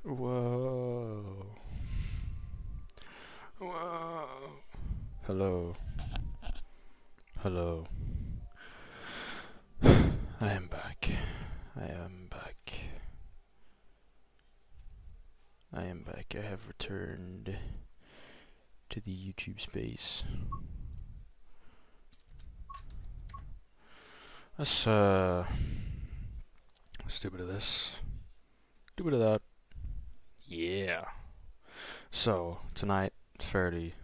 Whoa. Whoa. Hello. Hello. I am back. I am back. I am back. I have returned to the YouTube space. Let's do a bit of this. Do a bit of that. Yeah. So, tonight, it's fairly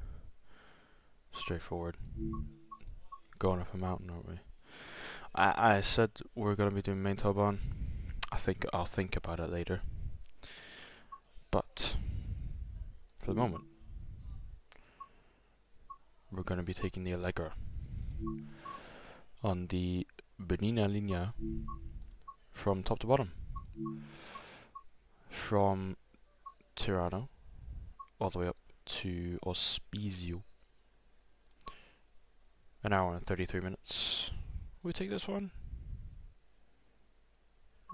straightforward. Going up a mountain, aren't we? I said we're gonna be doing main tub on. I'll think about it later. But for the moment, we're gonna be taking the Allegra on the Benina Linea from top to bottom. From Tirano all the way up to Ospizio. An hour and 33 minutes. We take this one.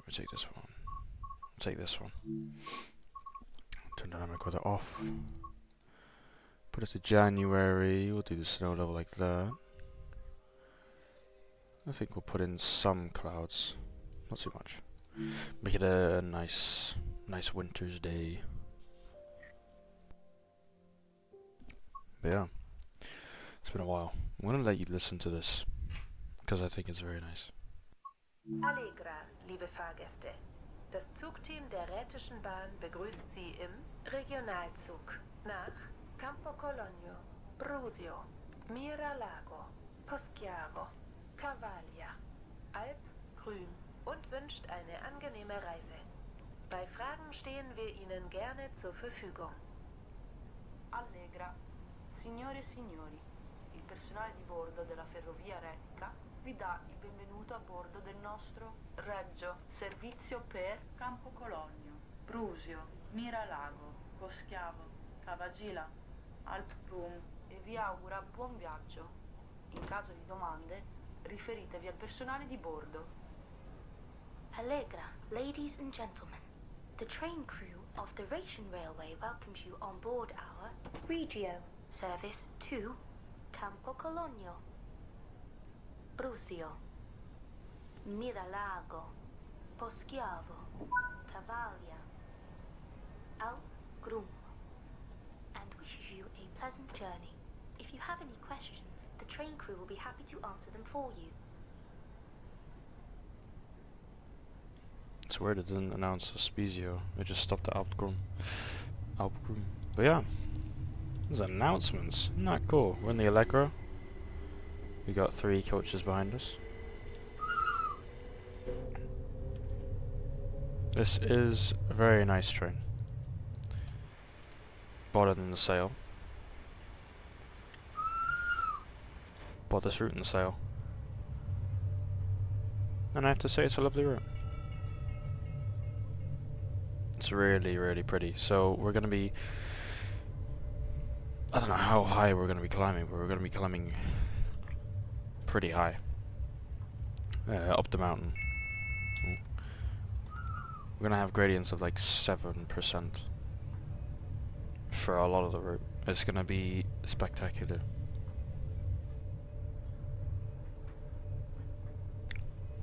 We take this one. Take this one. Turn dynamic weather off. Put it to January. We'll do the snow level like that. I think we'll put in some clouds. Not too much. Make it a nice winter's day. But yeah. It's been a while. I'm gonna let you listen to this. Because I think it's very nice. Allegra, liebe Fahrgäste. Das Zugteam der Rätischen Bahn begrüßt Sie im Regionalzug nach Campo Cologno, Brusio, Miralago, Poschiavo, Cavaglia, Alp, Grün und wünscht eine angenehme Reise. Bei Fragen stehen wir Ihnen gerne zur Verfügung. Allegra. Signore e signori, il personale di bordo della ferrovia Retica vi dà il benvenuto a bordo del nostro Reggio servizio per Campo Cologno, Brusio, Miralago, Poschiavo, Cavagila, Alp Rum e vi augura buon viaggio. In caso di domande, riferitevi al personale di bordo. Allegra, ladies and gentlemen, the train crew of the Rhaetian Railway welcomes you on board our Regio service to Campo Cologno, Brusio, Miralago, Poschiavo, Cavaglia, Alp Grum, and wishes you a pleasant journey. If you have any questions, the train crew will be happy to answer them for you. It's weird it didn't announce Spezio. It just stopped at Alpgrum. But yeah, there's announcements. Isn't that cool? We're in the Allegro. We got 3 coaches behind us. This is a very nice train. Bought it in the sale. Bought this route in the sale. And I have to say it's a lovely route. It's really, really pretty. So we're going to be... I don't know how high we're going to be climbing, but we're going to be climbing pretty high. Up the mountain. We're going to have gradients of like 7% for a lot of the route. It's going to be spectacular.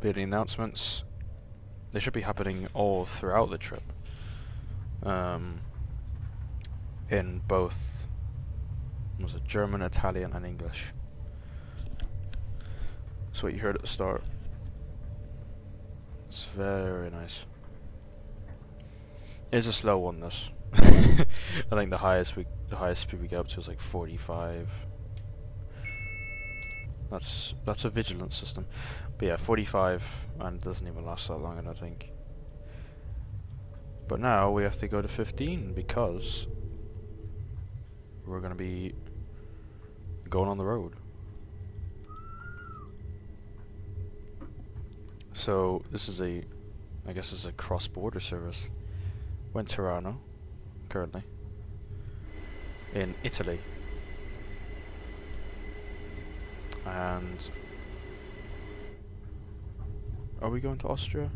But the announcements, they should be happening all throughout the trip. In both, was it German, Italian and English. That's what you heard at the start. It's very nice. It's a slow one, this. I think the highest speed we get up to is like 45. That's a vigilance system. But yeah, 45, and it doesn't even last that long, I don't think. But now we have to go to 15 because we're going to be going on the road. So this is I guess it's a cross-border service. We're in Tirano, currently, in Italy. And are we going to Austria?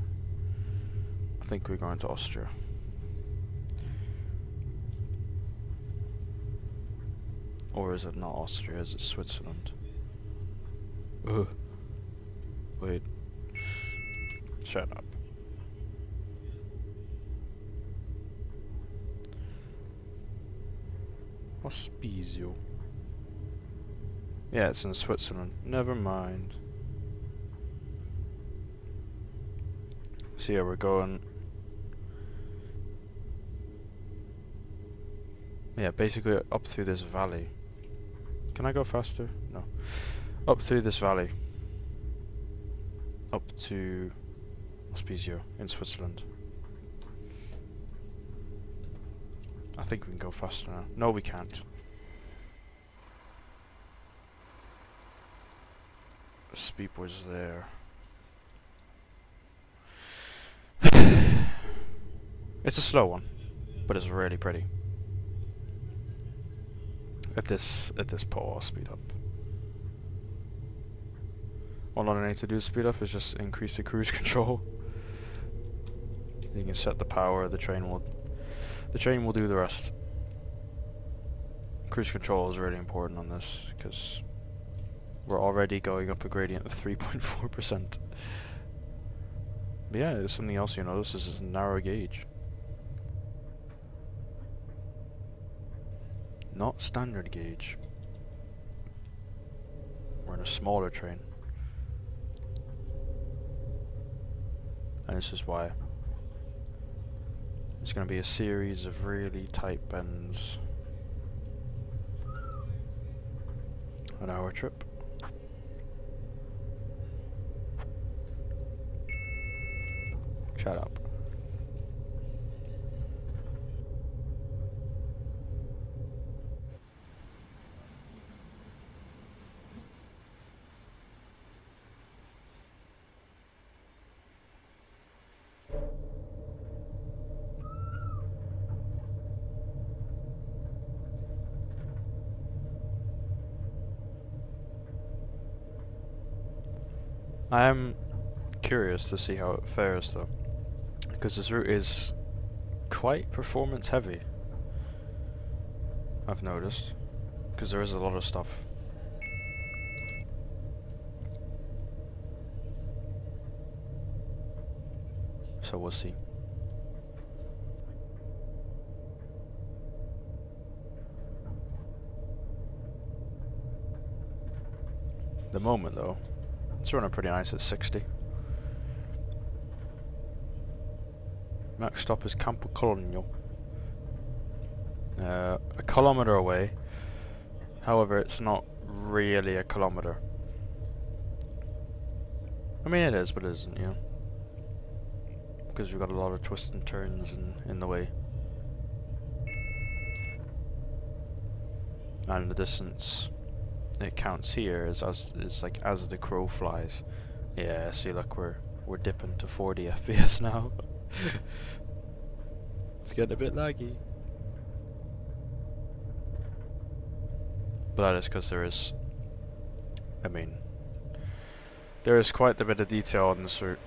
I think we're going to Austria. Or is it not Austria, is it Switzerland? Ugh. Wait. Shut up. Spezio. Yeah, it's in Switzerland. Never mind. So yeah, we're going... Yeah, basically up through this valley. Can I go faster? No. Up through this valley. Up to Spezio in Switzerland. I think we can go faster now. No, we can't. The speed was there. It's a slow one, but it's really pretty. At this point, I'll speed up. All I need to do to speed up is just increase the cruise control. You can set the power. The train will do the rest. Cruise control is really important on this because we're already going up a gradient of 3.4%. But yeah, there's something else you notice. This is a narrow gauge. Not standard gauge. We're in a smaller train. And this is why. It's going to be a series of really tight bends. An hour trip. Shut up. I am curious to see how it fares though, because this route is quite performance heavy, I've noticed, because there is a lot of stuff. So we'll see. The moment though, it's running pretty nice at 60. Next stop is Campo Colonial. A kilometer away. However, it's not really a kilometer. I mean it is, but it isn't, you know. Because we've got a lot of twists and turns in the way. And the distance it counts here is like as the crow flies. Yeah, see, look, we're dipping to 40 FPS now. It's getting a bit laggy. But that is because there is, I mean, there is quite a bit of detail on this route.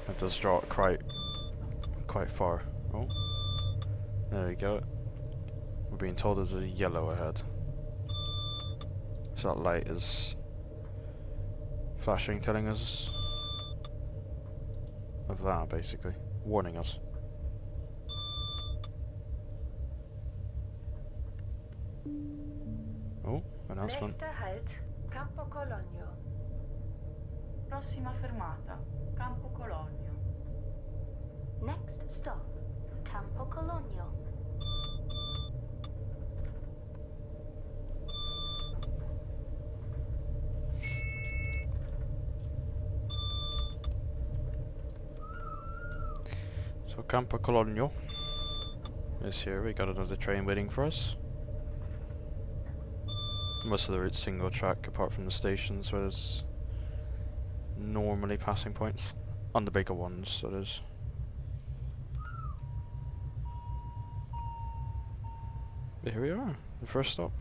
It does draw it quite far. Oh, there we go. We're being told there's a yellow ahead. So that light is flashing, telling us of that, basically. Warning us. Oh, announcement. Nächster Halt, Campo Colonio. Prossima fermata, Campo Colonio. Next stop, Campo Colonio. So Campo Colonio is here. We got another train waiting for us. Most of the route's single track apart from the stations where there's normally passing points. On the bigger ones, that is. But here we are, the first stop.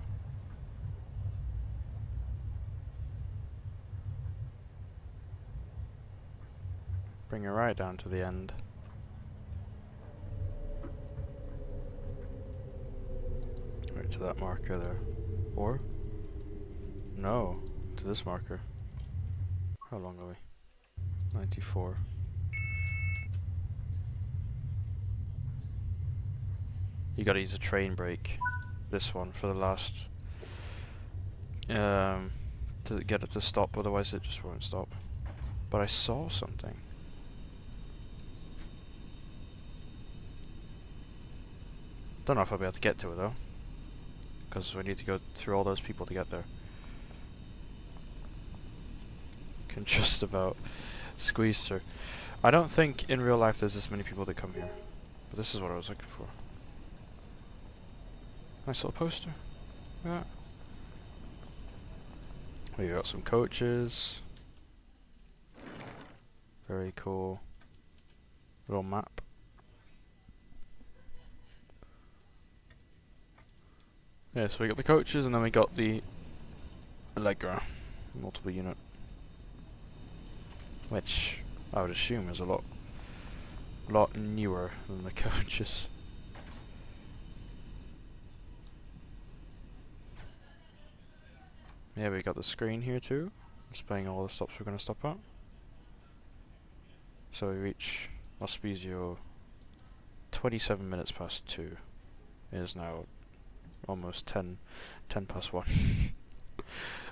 Bring it right down to the end. Right to that marker there. Or? No, to this marker. How long are we? 94. You gotta use a train brake. This one for the last to get it to stop, otherwise it just won't stop. But I saw something. Don't know if I'll be able to get to it though, because we need to go through all those people to get there. Can just about squeeze through. I don't think in real life there's this many people that come here, but this is what I was looking for. Nice little poster. Yeah. We got some coaches. Very cool. Little map. Yeah, so we got the coaches and then we got the Allegra multiple unit, which I would assume is a lot newer than the coaches. Yeah, we got the screen here too, displaying all the stops we're going to stop at. So we reach Ospizio 27 minutes past 2. It is now almost 10 past 1.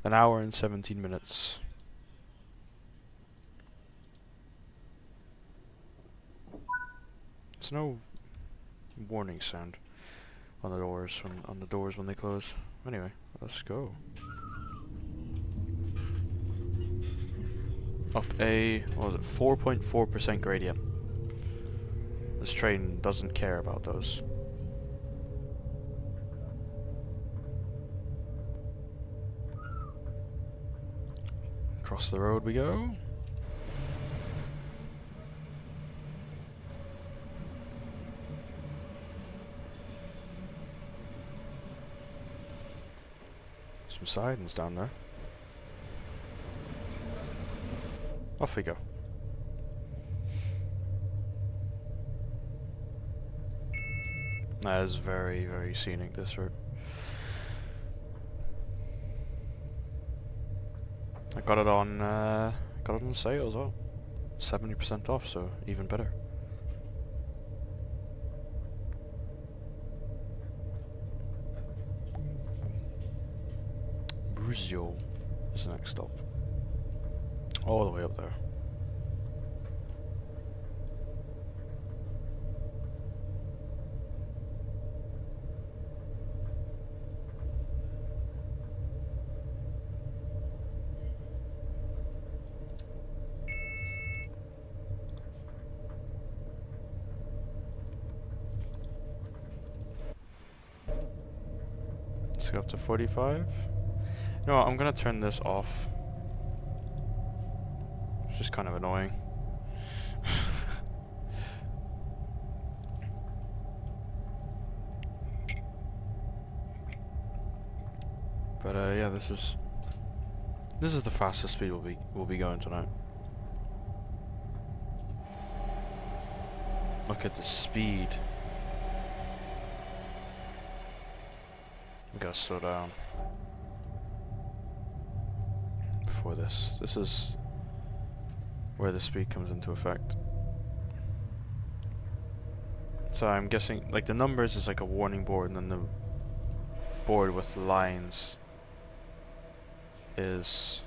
An hour and 17 minutes. There's no warning sound on the doors when they close. Anyway, let's go. Up a, what was it, 4.4% gradient. This train doesn't care about those. Across the road we go. Some sidings down there. Off we go. That is very, very scenic, this route. I got it on sale as well. 70% off, so even better. Bruzio is the next stop. All the way up there. Let's go up to 45. No, I'm gonna turn this off. It's just kind of annoying. But yeah, this is the fastest speed we'll be going tonight. Look at the speed. We gotta slow down before this. This is where the speed comes into effect. So I'm guessing, like, the numbers is like a warning board, and then the board with the lines is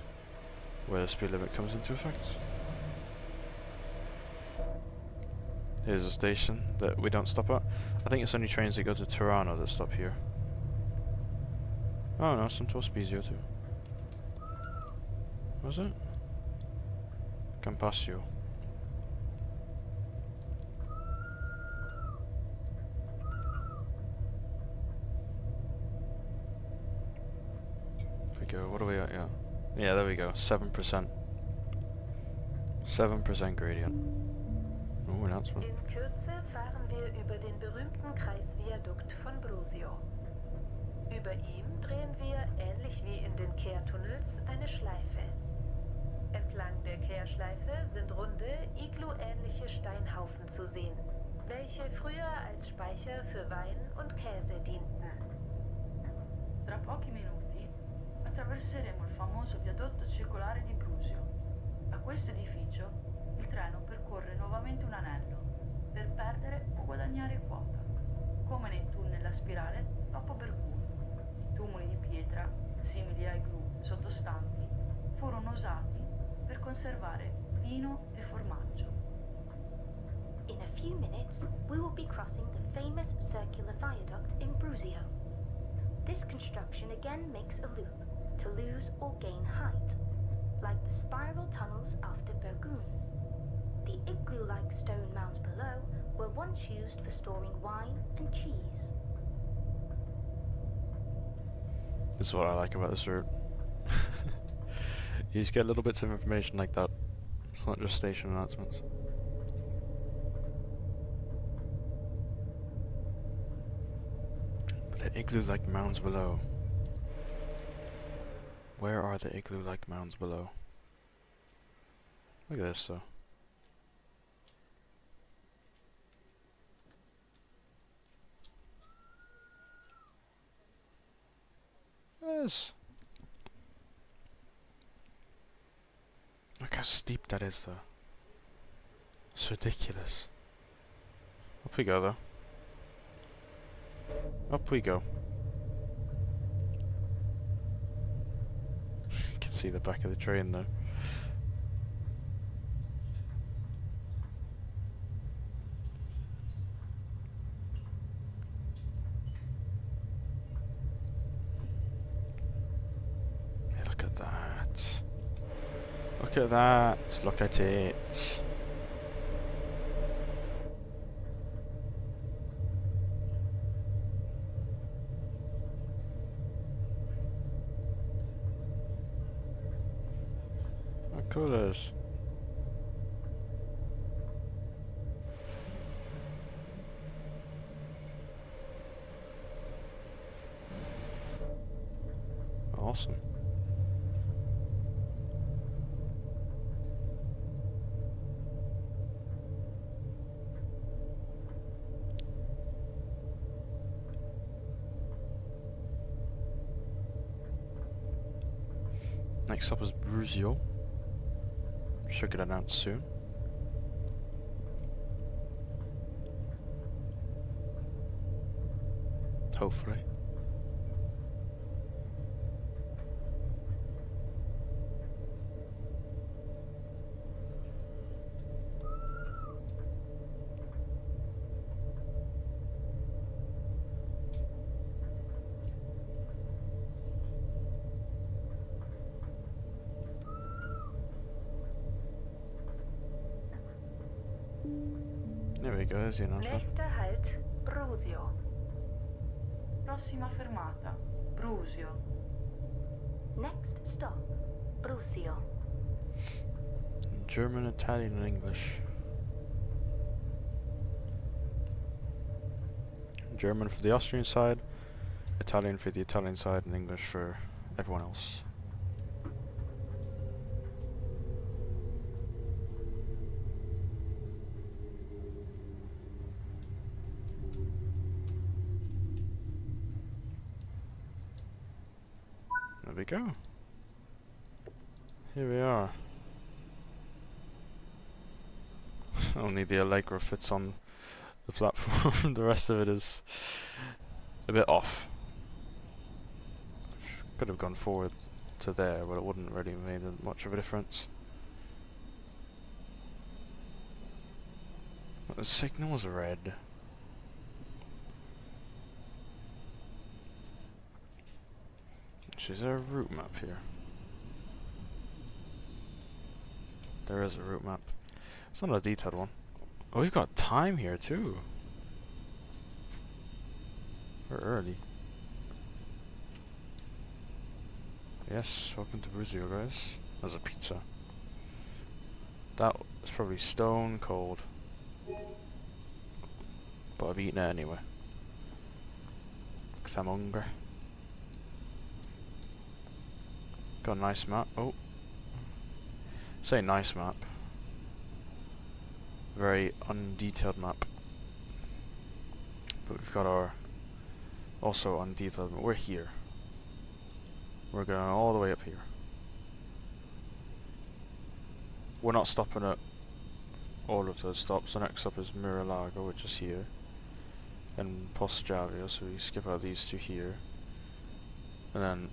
where the speed limit comes into effect. Here's a station that we don't stop at. I think it's only trains that go to Tirano that stop here. Oh no, some to Ospizio too. Was it? Campasio. We go, what are we at? Yeah, there we go, 7%. 7% gradient. Oh, announcement. In Kürze fahren wir über den berühmten Kreisviadukt von Brusio. Über ihm drehen wir, ähnlich wie in den Kehrtunnels, eine Schleife. Entlang der Kehrschleife sind runde, iglu-ähnliche Steinhaufen zu sehen, welche früher als Speicher für Wein und Käse dienten. Tra pochi minuti attraverseremo il famoso viadotto circolare di Brusio. A questo edificio il treno percorre nuovamente un anello per perdere o guadagnare quota, come nei tunnel a spirale dopo Bergamo. I tumuli di pietra, simili ai gru sottostanti, furono usati per conservare vino e formaggio. In a few minutes, we will be crossing the famous circular viaduct in Brusio. This construction again makes a loop to lose or gain height, like the spiral tunnels after Bergamo. The igloo-like stone mounds below were once used for storing wine and cheese. This is what I like about this route. You just get little bits of information like that. It's not just station announcements. The igloo-like mounds below. Where are the igloo-like mounds below? Look at this though. Yes. Look how steep that is though. It's ridiculous. Up we go though. Up we go. You can see the back of the train though. that. Look at that. Look at it. How cool is. Awesome. Next up is Bruzio. Should get announced soon. Hopefully. There we go, there's the announcement. Nächster Halt, Brusio. Prossima fermata, Brusio. Next stop, Brusio. German, Italian, and English. German for the Austrian side, Italian for the Italian side, and English for everyone else. There we go. Here we are. Only the Allegro fits on the platform. The rest of it is a bit off. Could have gone forward to there, but it wouldn't really made much of a difference. But the signal's red. Is there a route map here? There is a route map. It's not a detailed one. Oh, we've got time here too. We're early. Yes, welcome to Bruzio, guys. There's a pizza. That is probably stone cold. But I've eaten it anyway. 'Cause I'm hungry. Got a nice map. Oh. Say nice map. Very undetailed map. But we've got our also undetailed map. We're here. We're going all the way up here. We're not stopping at all of those stops. The next stop is Miralago, which is here. And Postjavio, so we skip out these two here. And then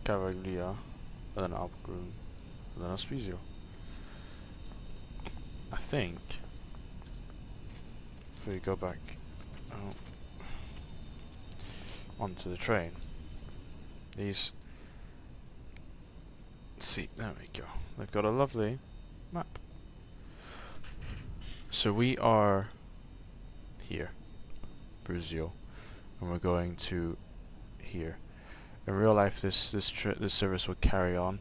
Cavaglia, and then Alpgrum, and then Ospizio. I think if we go back onto the train, these, see, there we go. They've got a lovely map. So we are here, Bruzio, and we're going to here. In real life, this service would carry on,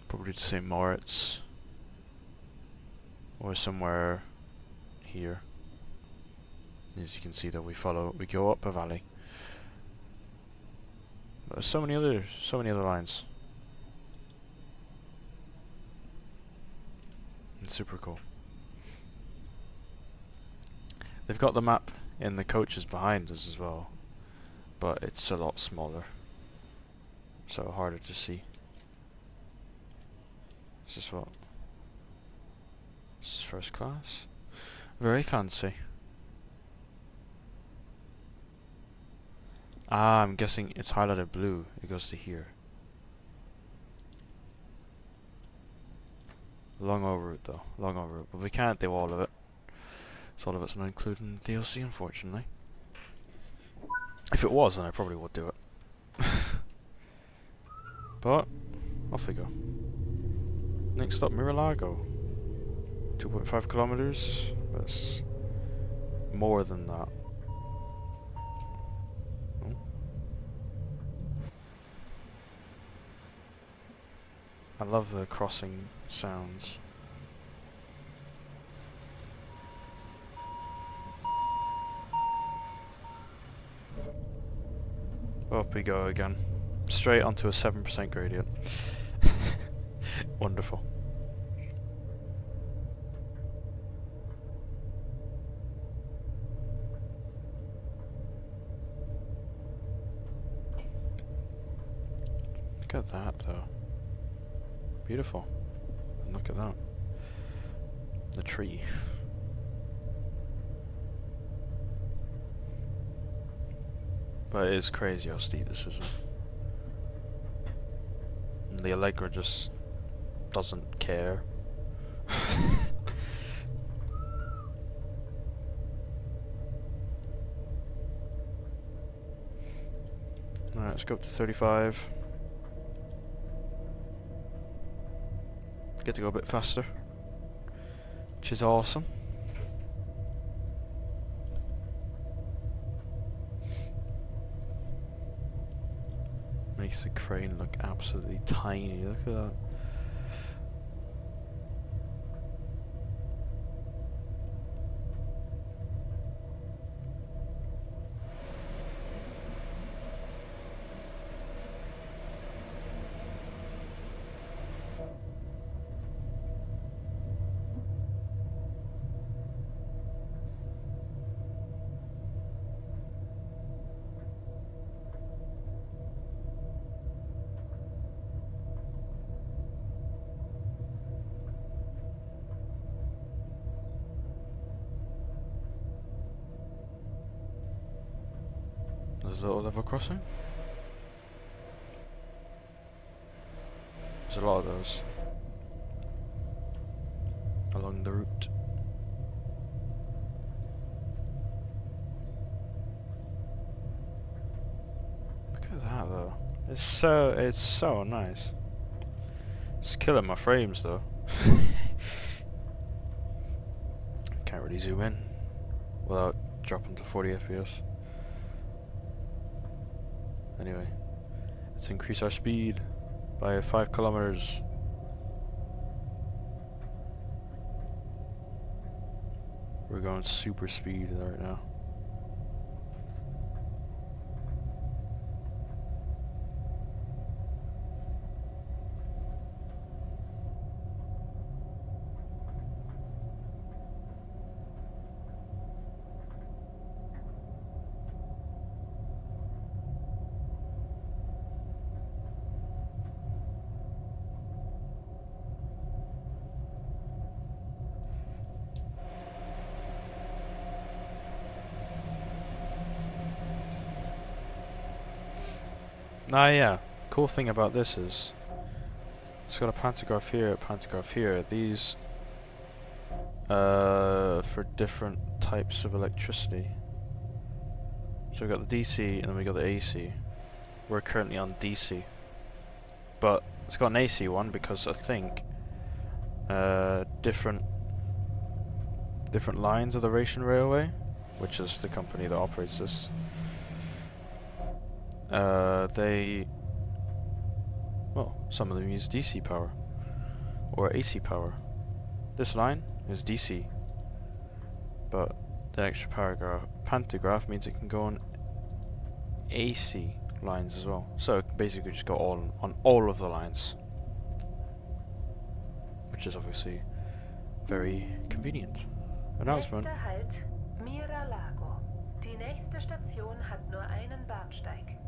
probably to St. Moritz, or somewhere here. As you can see, that we go up a valley. But there's so many other lines. It's super cool. They've got the map in the coaches behind us as well, but it's a lot smaller. So harder to see. This is what? This is first class. Very fancy. Ah, I'm guessing it's highlighted blue. It goes to here. Long haul route though. Long haul route. But we can't do all of it. So all of it's not included in the DLC, unfortunately. If it was, then I probably would do it. But off we go. Next stop, Mirilago. 2.5 kilometers. That's more than that. Oh. I love the crossing sounds. Up we go again. Straight onto a 7% gradient. Wonderful. Look at that though. Beautiful. And look at that. The tree. But it is crazy how steep this is. And the Allegra just doesn't care. Alright, let's go up to 35. Get to go a bit faster, which is awesome. Makes the crane look absolutely tiny. Look at that. There's a little level crossing. There's a lot of those along the route. Look at that though. It's so nice. It's killing my frames though. Can't really zoom in without dropping to 40 FPS. Anyway, let's increase our speed by 5 kilometers. We're going super speed right now. Ah yeah, cool thing about this is it's got a pantograph here, a pantograph here. These for different types of electricity. So we got the DC and then we got the AC. We're currently on DC, but it's got an AC one because I think different lines of the Russian Railway, which is the company that operates this. Some of them use DC power or AC power. This line is DC, but the extra pantograph means it can go on AC lines as well. So it can basically just go on all of the lines, which is obviously very convenient. Announcement. Nächster Halt, Mira-Lago. Die nächste Station hat nur einen Bahnsteig.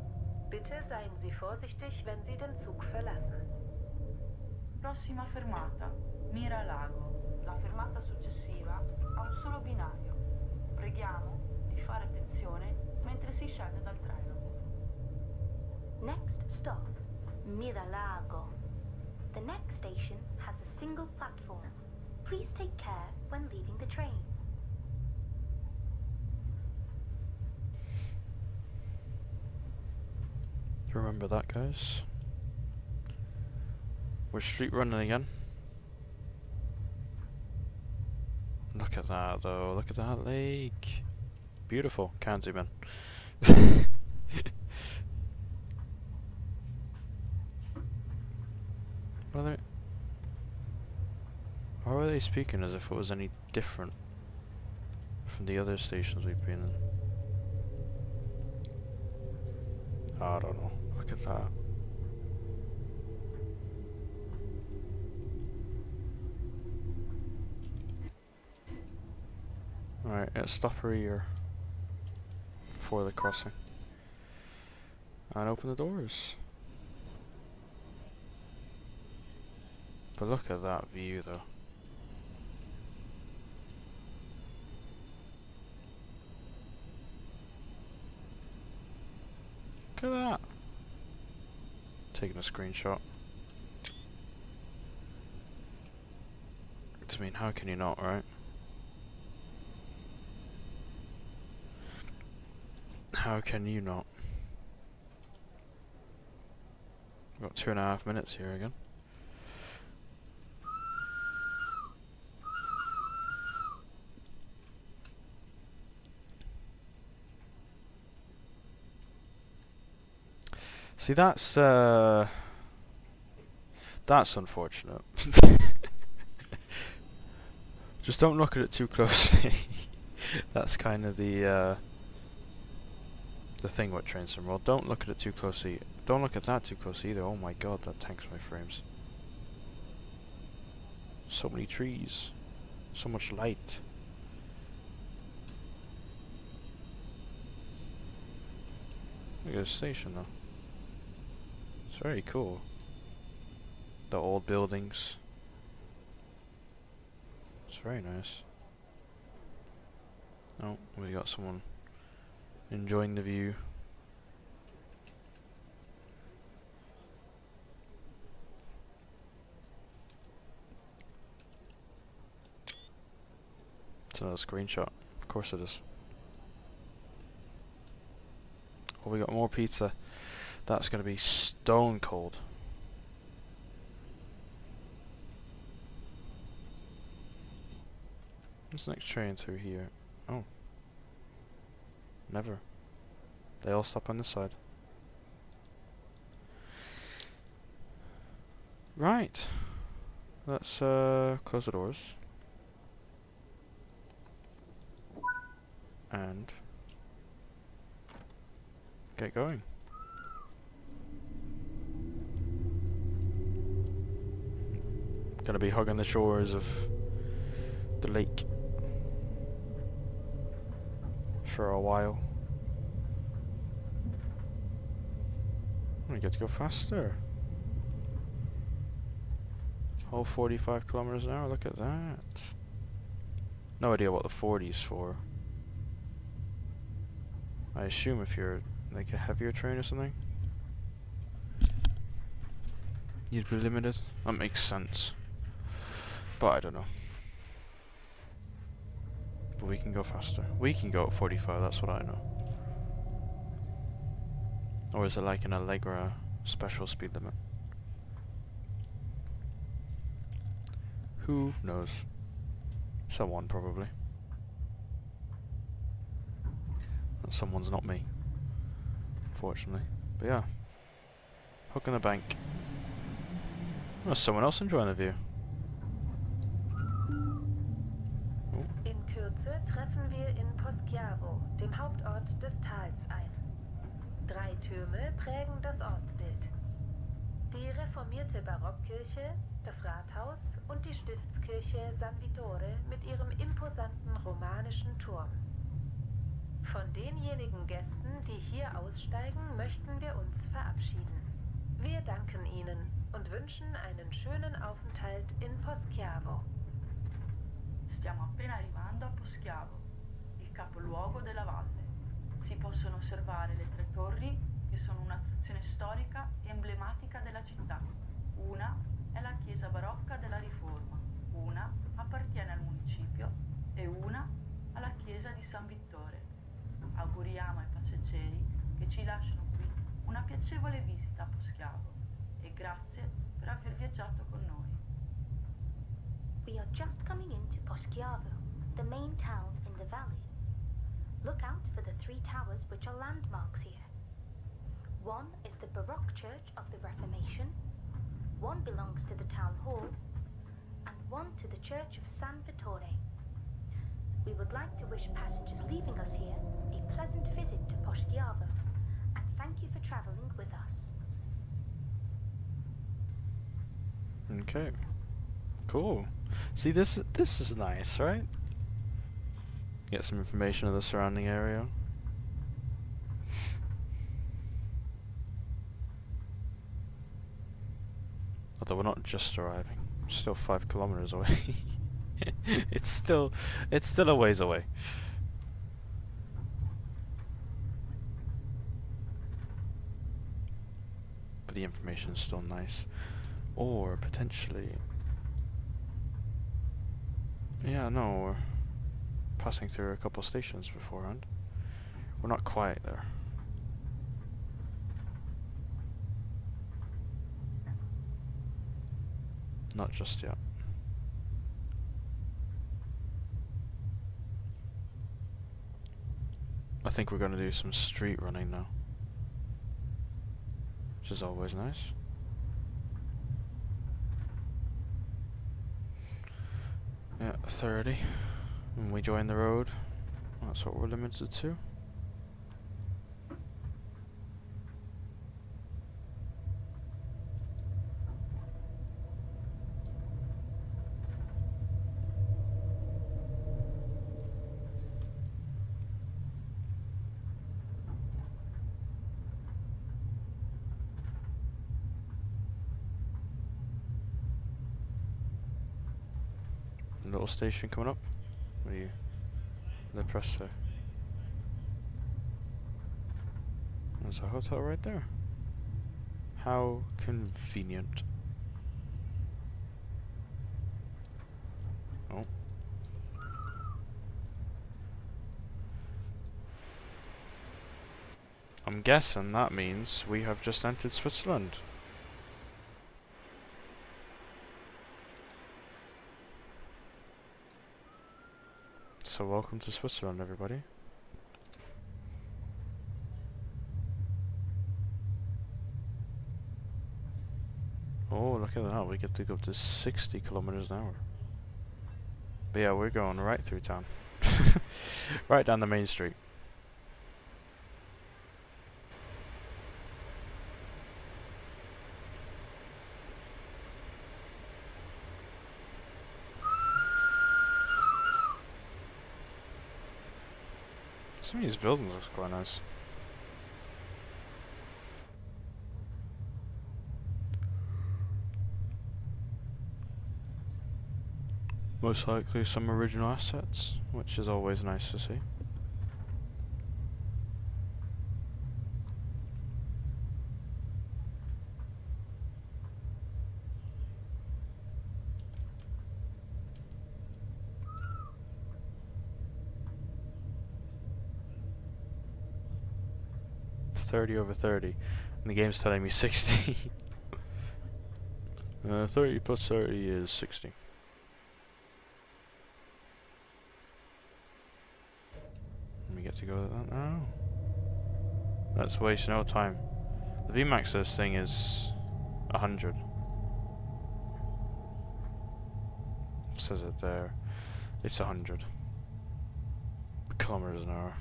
Bitte seien Sie vorsichtig, wenn Sie den Zug verlassen. Prossima fermata, Mira-Lago. La fermata successiva ha un solo binario. Preghiamo di fare attenzione mentre si scende dal treno. Next stop, Mira-Lago. The next station has a single platform. Please take care when leaving the train. Remember that, guys. We're street running again. Look at that though, look at that lake. Beautiful, can't zoom in. What are they? How are they speaking as if it was any different from the other stations we've been in? I don't know. Look at that. Alright, let's stop her here before the crossing. And open the doors. But look at that view though. Look at that. Taking a screenshot. I mean, how can you not, right? How can you not? We've got 2.5 minutes here again. See, that's unfortunate. Just don't look at it too closely. That's kind of the thing with Train Sim World. Don't look at it too closely. Don't look at that too closely either. Oh my god, that tanks my frames. So many trees. So much light. Look at the station though. It's very cool. The old buildings. It's very nice. Oh, we got someone enjoying the view. It's another screenshot. Of course it is. Oh, we got more pizza. That's gonna be stone cold. What's the next train through here? Oh. Never. They all stop on this side. Right. Let's close the doors. And get going. Gonna be hugging the shores of the lake for a while. We get to go faster. Whole 45 kilometers an hour, look at that. No idea what the 40's for. I assume if you're like a heavier train or something, you'd be limited. That makes sense. But I don't know. But we can go faster. We can go at 45, that's what I know. Or is it like an Allegra special speed limit? Who knows? Someone probably. And someone's not me, fortunately. But yeah, hook in the bank. Oh, someone else enjoying the view. Oh. In Kürze treffen wir in Poschiavo, dem Hauptort des Tals, ein. 3 Türme prägen das Ortsbild. Die reformierte Barockkirche, das Rathaus und die Stiftskirche San Vittore mit ihrem imposanten romanischen Turm. Von denjenigen Gästen, die hier aussteigen, möchten wir uns verabschieden. Wir danken Ihnen und wünschen einen schönen Aufenthalt in Poschiavo. Stiamo appena arrivando a Poschiavo, il capoluogo della valle. Si possono osservare le 3 torri che sono un'attrazione storica e emblematica della città. Una è la chiesa barocca della Riforma, una appartiene al municipio e una alla chiesa di San Vittore. Auguriamo ai passeggeri che ci lasciano qui una piacevole visita a Poschiavo e grazie per aver viaggiato con noi. We are just coming into Poschiavo, the main town in the valley. Look out for the 3 towers which are landmarks here. One is the Baroque Church of the Reformation, one belongs to the town hall, and one to the Church of San Vittore. We would like to wish passengers leaving us here a pleasant visit to Poschiavo, and thank you for travelling with us. Okay. Cool. See, this is nice, right? Get some information of the surrounding area. Although we're not just arriving, we're still 5 kilometers away. it's still a ways away. But the information is still nice. Or potentially, yeah, no, we're passing through a couple stations beforehand. We're not quite there. Not just yet. I think we're going to do some street running now, which is always nice. Yeah, 30. When we join the road, that's what we're limited to. Little station coming up. What are you? The press there. There's a hotel right there. How convenient. Oh. I'm guessing that means we have just entered Switzerland. So welcome to Switzerland, everybody. Oh, look at that, we get to go up to 60 kilometers an hour. But yeah, we're going right through town. Right down the main street. Some of these buildings look quite nice. Most likely some original assets, which is always nice to see. Over 30, and the game's telling me 60. 30 plus 30 is 60. And we get to go to that now. Let's waste no time. The Vmax of this thing is 100. It says it there. It's 100 kilometers an hour.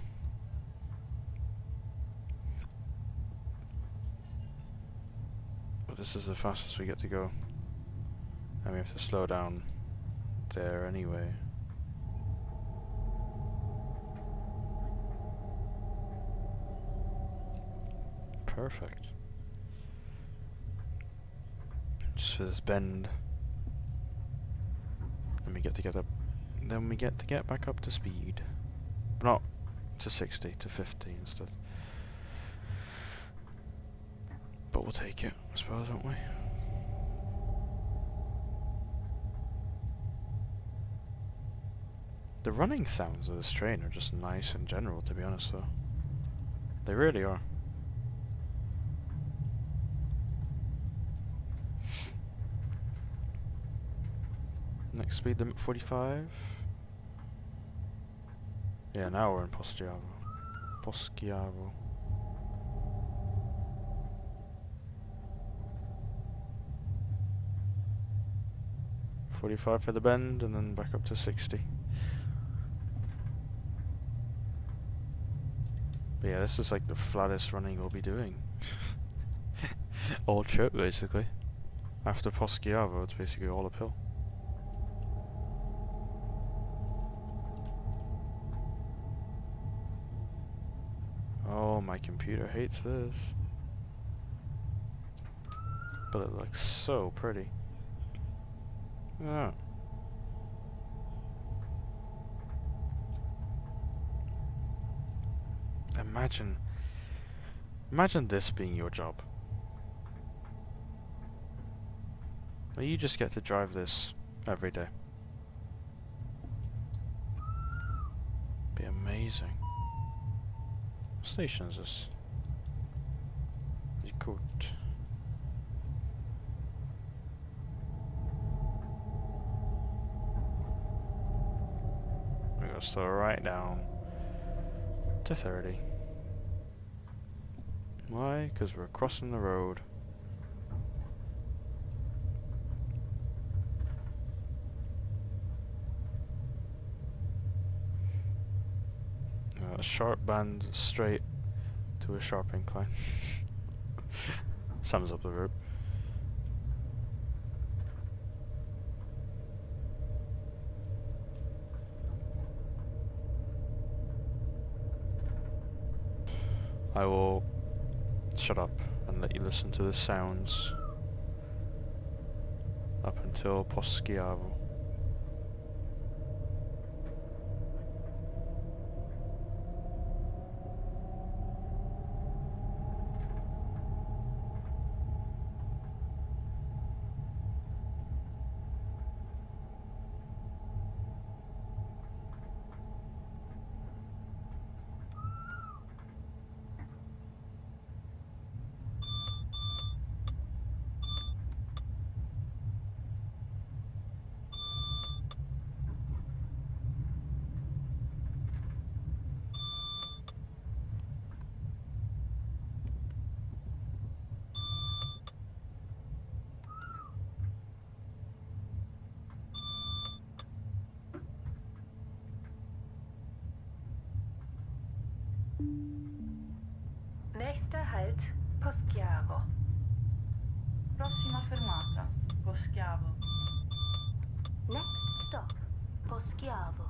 But this is the fastest we get to go. And we have to slow down there anyway. Perfect. Just for this bend. Then we get to get up. Then we get to get back up to speed. But not to 60, to 50 instead. But we'll take it, I suppose, won't we? The running sounds of this train are just nice in general, to be honest, though. They really are. Next speed limit 45. Yeah, now we're in Poschiavo. Poschiavo. .45 for the bend, and then back up to 60. But yeah, this is like the flattest running we'll be doing. All trip, basically. After Poschiavo, it's basically all uphill. Oh, my computer hates this. But it looks so pretty. Yeah. Imagine this being your job. Well, you just get to drive this every day. Be amazing. What station is this? Good. We're gonna slow right down to 30. Why? Because we're crossing the road. A sharp band straight to a sharp incline. Sums up the route. I will shut up and let you listen to the sounds up until Poschiavo. Nächster Halt, Poschiavo. Prossima fermata, Poschiavo. Next stop, Poschiavo.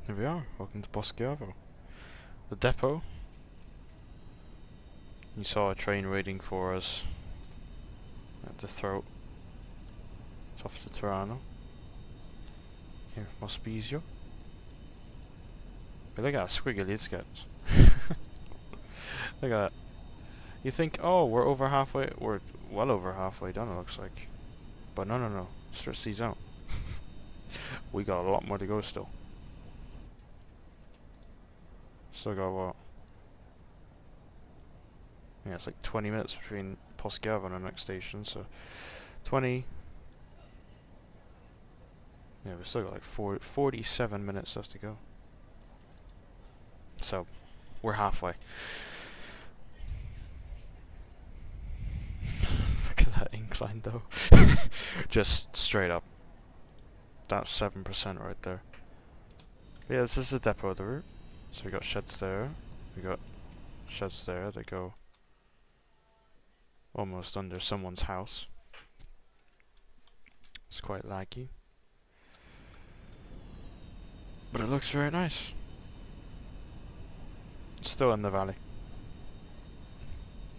Here we are, welcome to Poschiavo. The depot. You saw a train waiting for us at the throat. It's off to Tirano. Came from Ospizio. But look at that squiggly it gets. Look at that. You think, oh, we're over halfway, we're well over halfway done it looks like. But no, stretch these out. We got a lot more to go still. Still got what? Yeah, it's like 20 minutes between Poschiavo and the next station, so 20. Yeah, we've still got like 47 minutes left to go. So, we're halfway. Look at that incline though. Just straight up. That's 7% right there. Yeah, this is the depot of the route. So we got sheds there, we got sheds there that go almost under someone's house. It's quite laggy. But it looks very nice. Still in the valley.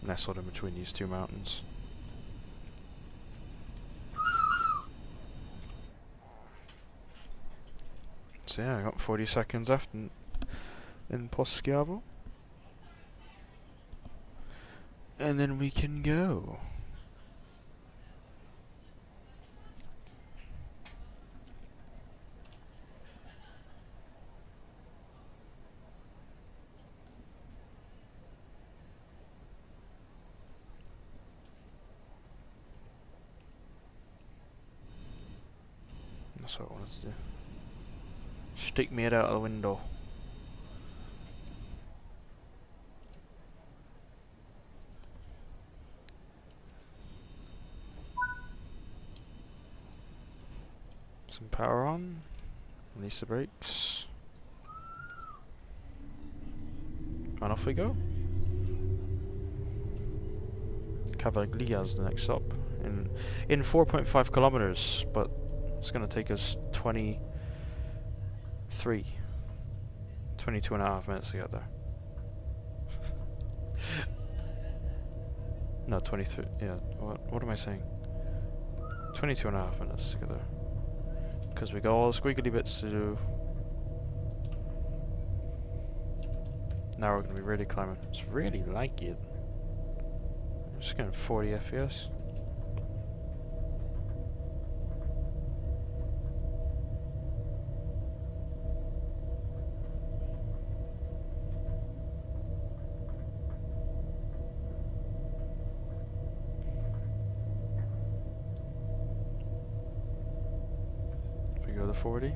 Nestled in between these two mountains. So yeah, I got 40 seconds left in Poschiavo. And then we can go. That's what I wanted to do. Stick me head out of the window. Some power on. Release the brakes. And off we go. Cavaglia's the next stop. In 4.5 kilometers, but it's gonna take us 22 and a half minutes to get there. No, 23, yeah, what am I saying? 22 and a half minutes to get there. Because we got all the squiggly bits to do. Now we're going to be really climbing. It's really like it. I'm just getting 40 FPS. We go to 40.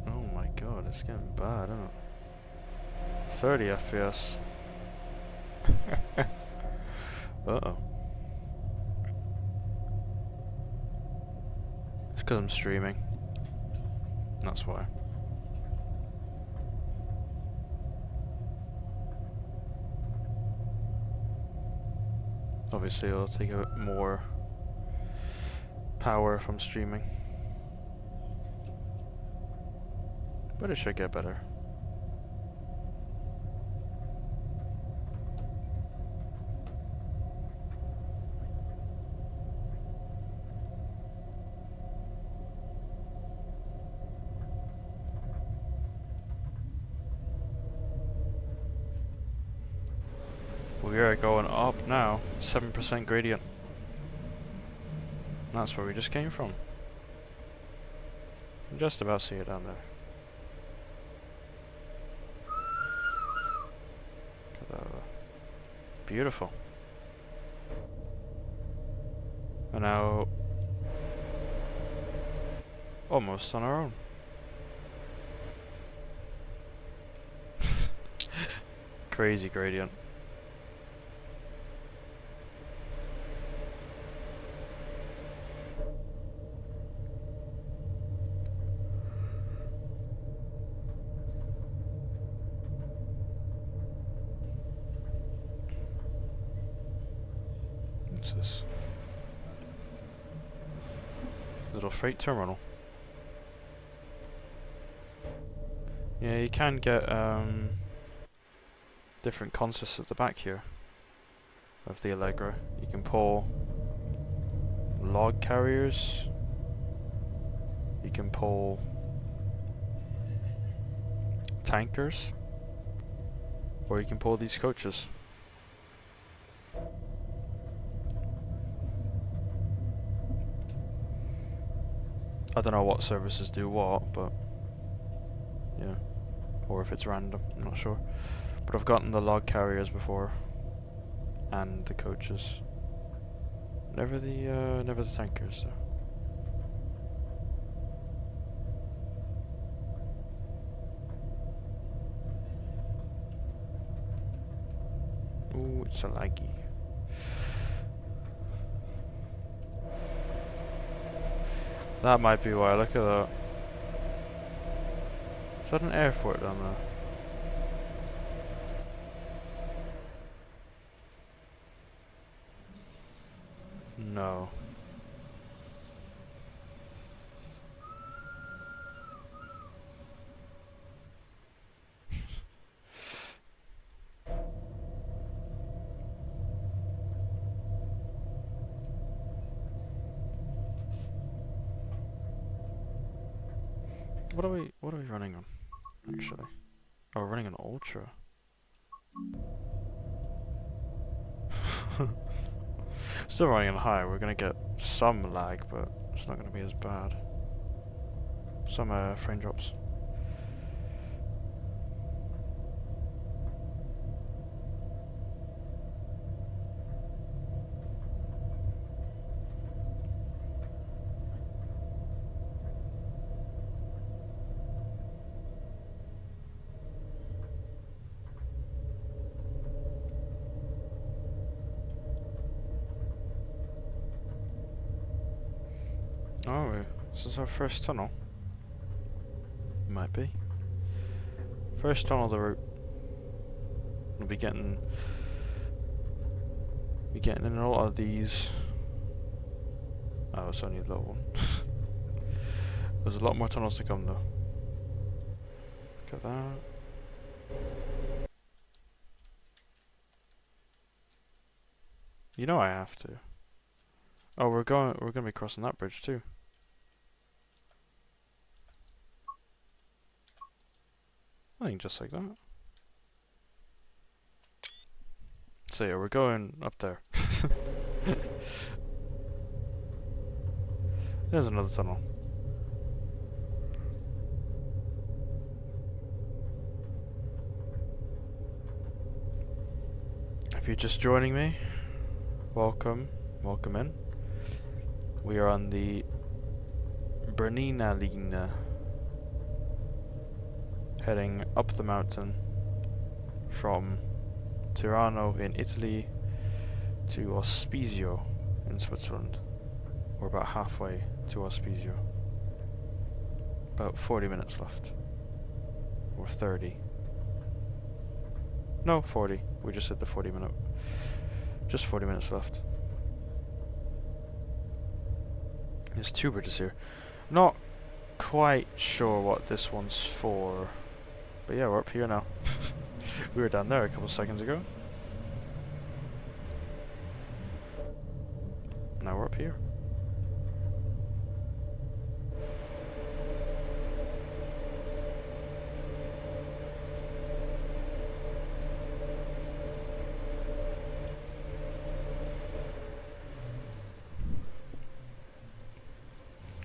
Oh my god, it's getting bad, isn't it? 30 FPS. Uh-oh. It's because I'm streaming. That's why. Obviously it'll take a bit more power from streaming. But it should get better. We are going up now, 7% gradient. That's where we just came from. You can just about see it down there. Look at that. Beautiful. And now, almost on our own. Crazy gradient. What's this? Little freight terminal. Yeah, you can get different consists at the back here of the Allegra. You can pull log carriers. You can pull tankers, or you can pull these coaches. I don't know what services do what, but yeah, or if it's random, I'm not sure. But I've gotten the log carriers before, and the coaches. Never the tankers though. Ooh, it's a laggy. That might be why. Look at that. Is that an airport down there? No. what are we running on? Actually, oh, we're running on ultra. Still running on high. We're gonna get some lag, but it's not gonna be as bad. Some frame drops. Oh, this is our first tunnel. Might be. First tunnel of the route. We'll be getting in a lot of these. Oh, it's only a little one. There's a lot more tunnels to come though. Look at that. You know I have to. Oh, we're gonna be crossing that bridge too. I think just like that. So yeah, we're going up there. There's another tunnel. If you're just joining me, welcome in. We are on the Bernina Line, heading up the mountain from Tirano in Italy to Ospizio in Switzerland. We're about halfway to Ospizio. About 40 minutes left. Or 30. No, 40. We just hit the 40 minute. Just 40 minutes left. There's two bridges here. Not quite sure what this one's for. But yeah, we're up here now. We were down there a couple seconds ago. Now we're up here.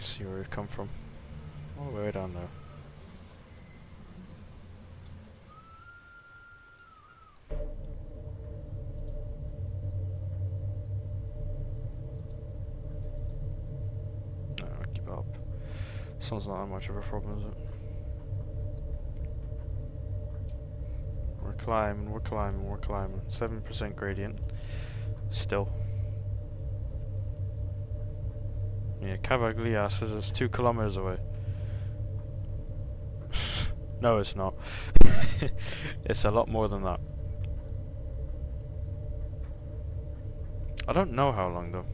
See where we've come from. All the way down there. Keep up. Sun's not that much of a problem, is it? We're climbing, we're climbing, we're climbing. 7% gradient. Still. Yeah, Cavaglia says it's 2 kilometers away. No, it's not. It's a lot more than that. I don't know how long though.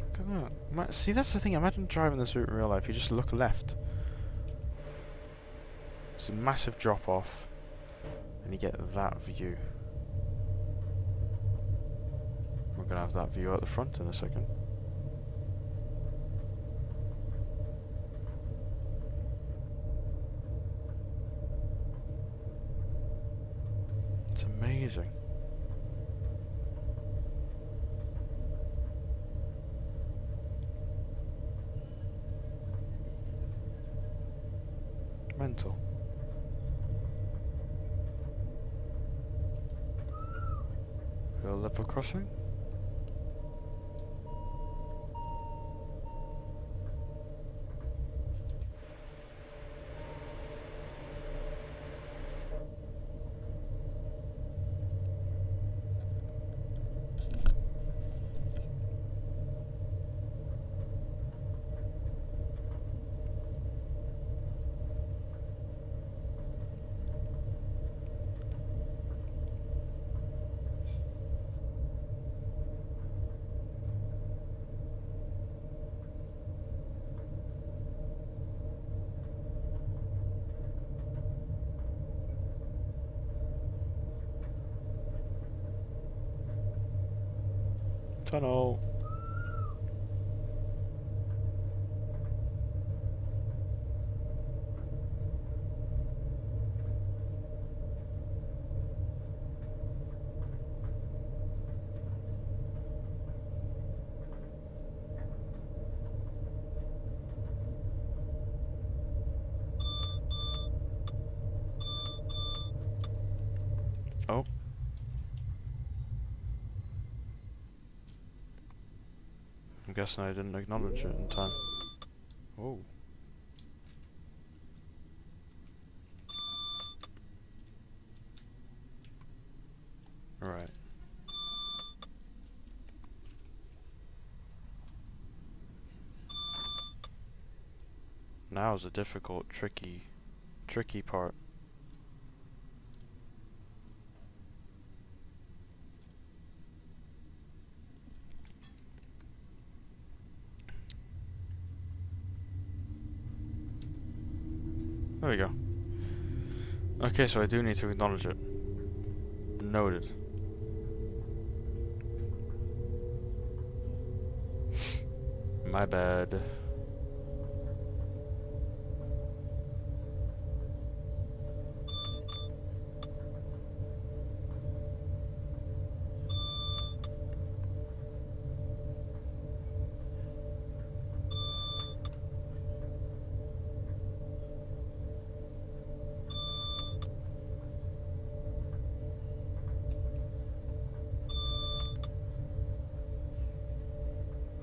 Look at that. See, that's the thing. Imagine driving this route in real life. You just look left. It's a massive drop off, and you get that view. We're gonna have that view at the front in a second. It's amazing. Mental. A level crossing? Tunnel. Oh. I'm guessing I didn't acknowledge it in time. Oh. Right. Now is a difficult, tricky part. There we go. Okay, so I do need to acknowledge it. Noted. My bad.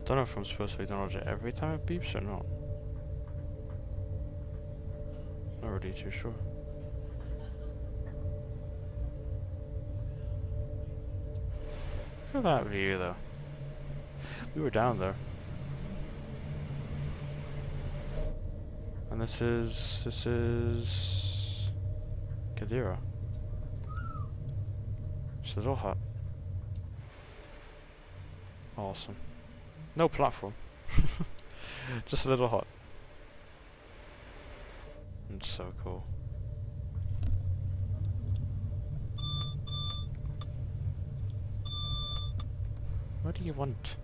I don't know if I'm supposed to acknowledge it every time it beeps or not. Not really too sure. Look at that view though. We were down there. And this is Kadira. Just a little hut. Awesome. No platform. Just a little hut. It's so cool. What do you want?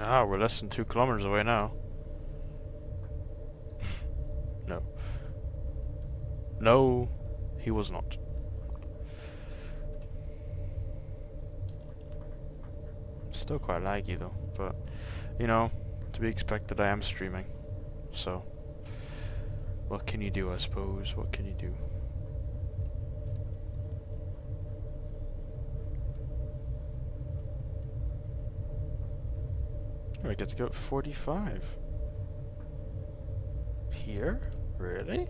Ah, we're less than 2 kilometers away now. No. No, he was not. Still quite laggy though, but you know, to be expected, I am streaming. So, what can you do, I suppose? What can you do? Oh, I get to go at 45. Here? Really?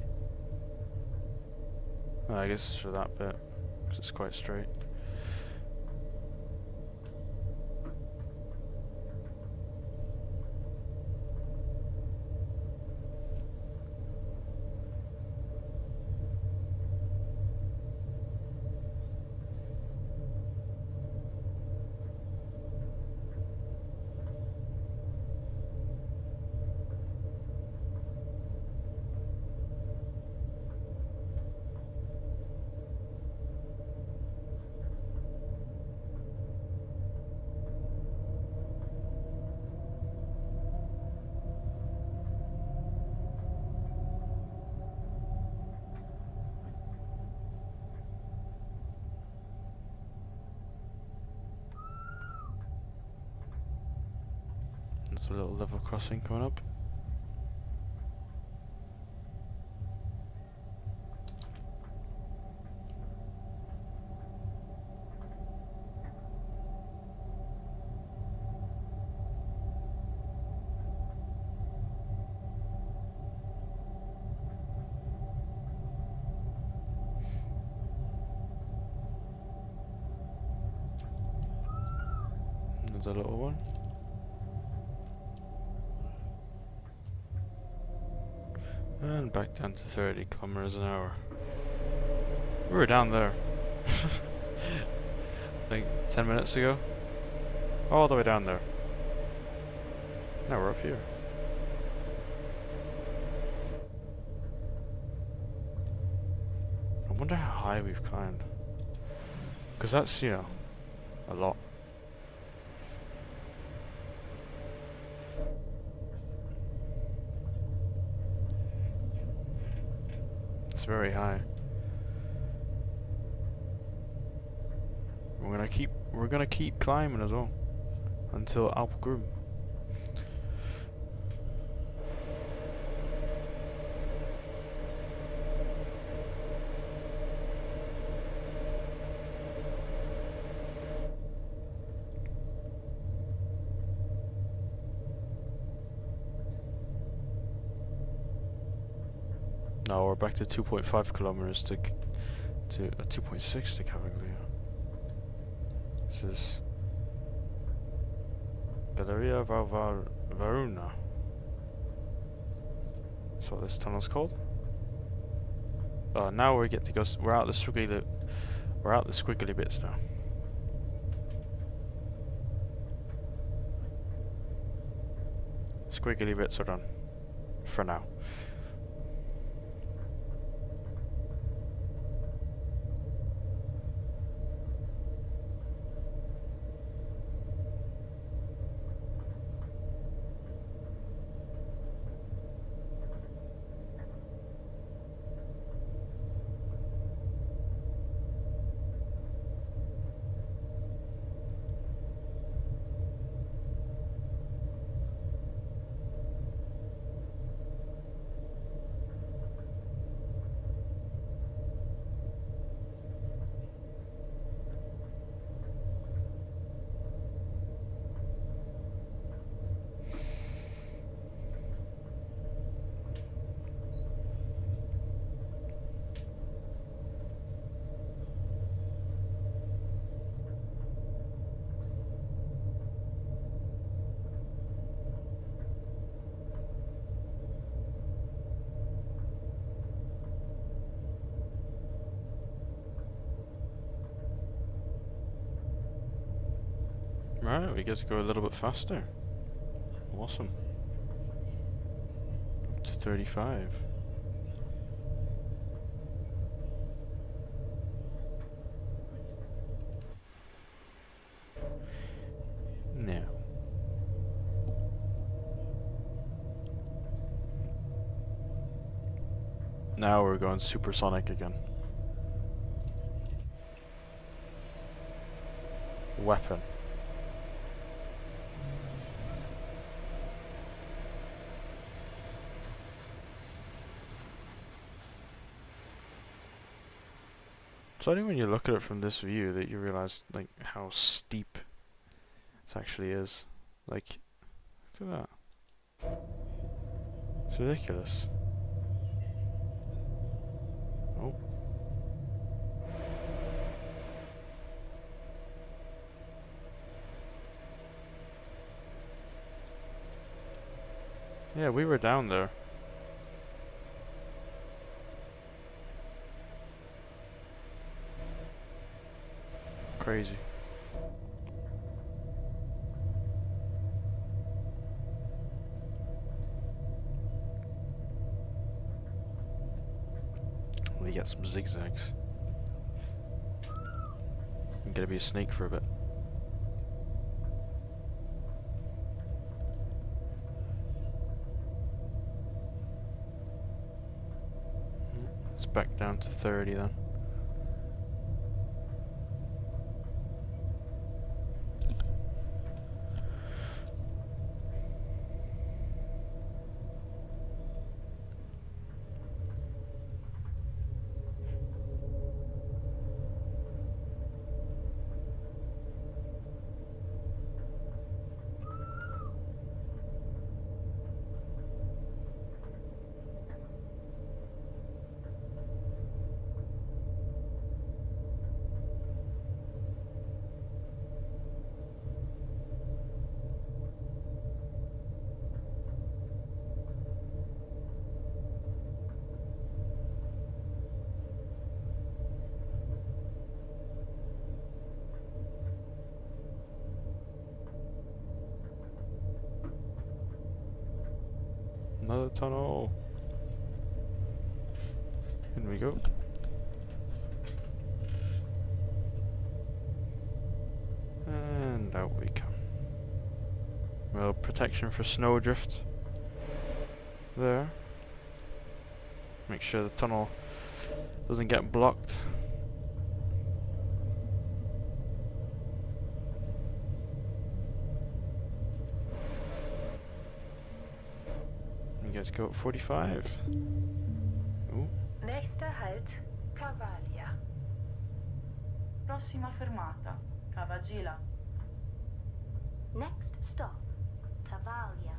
Oh, I guess it's for that bit, because it's quite straight. There's a little level crossing coming up. There's a little one. And back down to 30 kilometers an hour. We were down there. Like 10 minutes ago. All the way down there. Now we're up here. I wonder how high we've climbed. Because that's, you know, a lot. It's very high. We're gonna keep climbing as well until Alpgrim. Now we're back to 2.5 kilometers to 2.6 to Cavaglia. This is Galleria Varuna. That's what this tunnel's called. Now we get to go. We're out the squiggly bits now. Squiggly bits are done for now. Right, we get to go a little bit faster. Awesome. Up to 35. Now. Now we're going supersonic again. Weapon. It's only when you look at it from this view that you realize like how steep it actually is. Like, look at that. It's ridiculous. Oh. Yeah, we were down there. Crazy. We get some zigzags. I'm gonna be a snake for a bit. It's back down to 30 then. Another tunnel. In we go. And out we come. Well, protection for snowdrift there. Make sure the tunnel doesn't get blocked. You guys go at 45. Ooh. Nächster Halt, Cavalia. Prossima fermata, Cavagila. Next stop, Cavalia.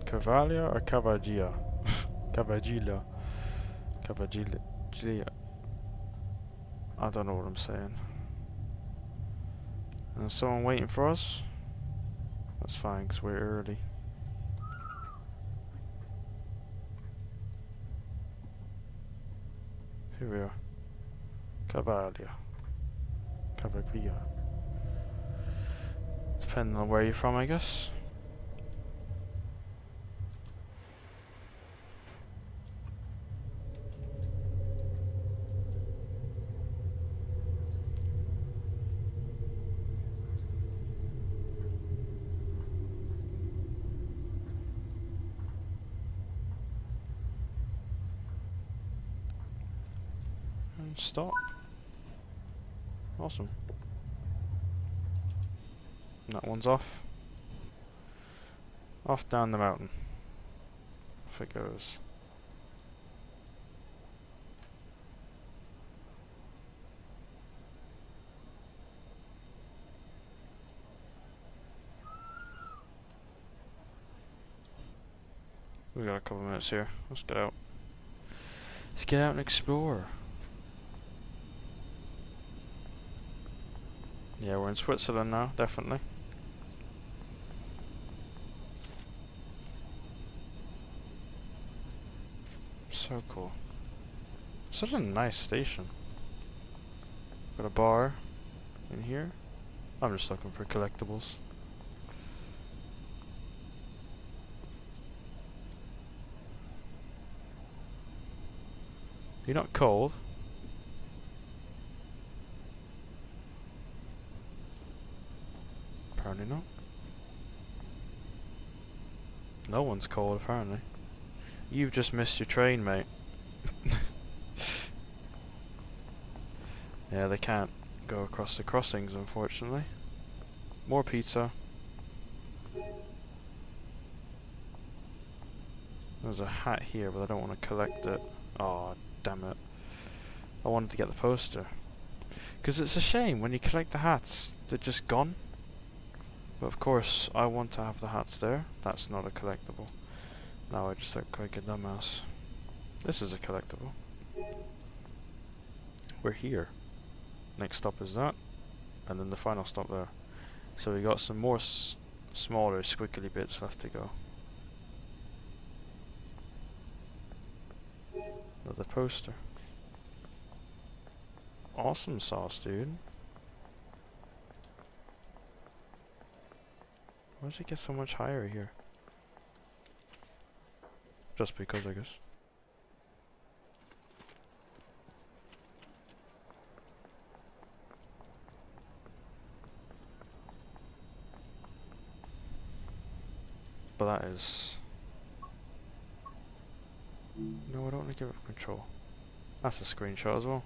Cavalia or Cavagia? Cavagila. Cavagila. I don't know what I'm saying. And there's someone waiting for us? That's fine, because we're early. Here we are. Cavalia. Cavaglia. Depending on where you're from, I guess. And stop. Awesome. And that one's off. Off down the mountain. Off it goes. We got a couple minutes here. Let's get out. Let's get out and explore. Yeah, we're in Switzerland now, definitely. So cool. Such a nice station. Got a bar in here. I'm just looking for collectibles. You're not cold. Apparently not. No one's cold, apparently. You've just missed your train, mate. Yeah, they can't go across the crossings, unfortunately. More pizza. There's a hat here, but I don't want to collect it. Oh, damn it. I wanted to get the poster. Because it's a shame, when you collect the hats, they're just gone. But of course, I want to have the hats there. That's not a collectible. Now I just look like a dumbass. This is a collectible. We're here. Next stop is that. And then the final stop there. So we got some more smaller squiggly bits left to go. Another poster. Awesome sauce, dude. Why does it get so much higher here? Just because, I guess. But that is... No, I don't want to give up control. That's a screenshot as well.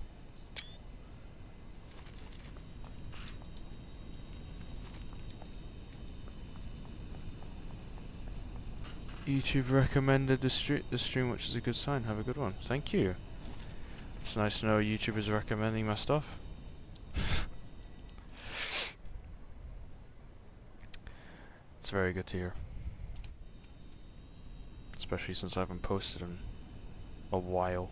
YouTube recommended the stream, which is a good sign. Have a good one. Thank you. It's nice to know YouTube is recommending my stuff. It's very good to hear. Especially since I haven't posted in a while.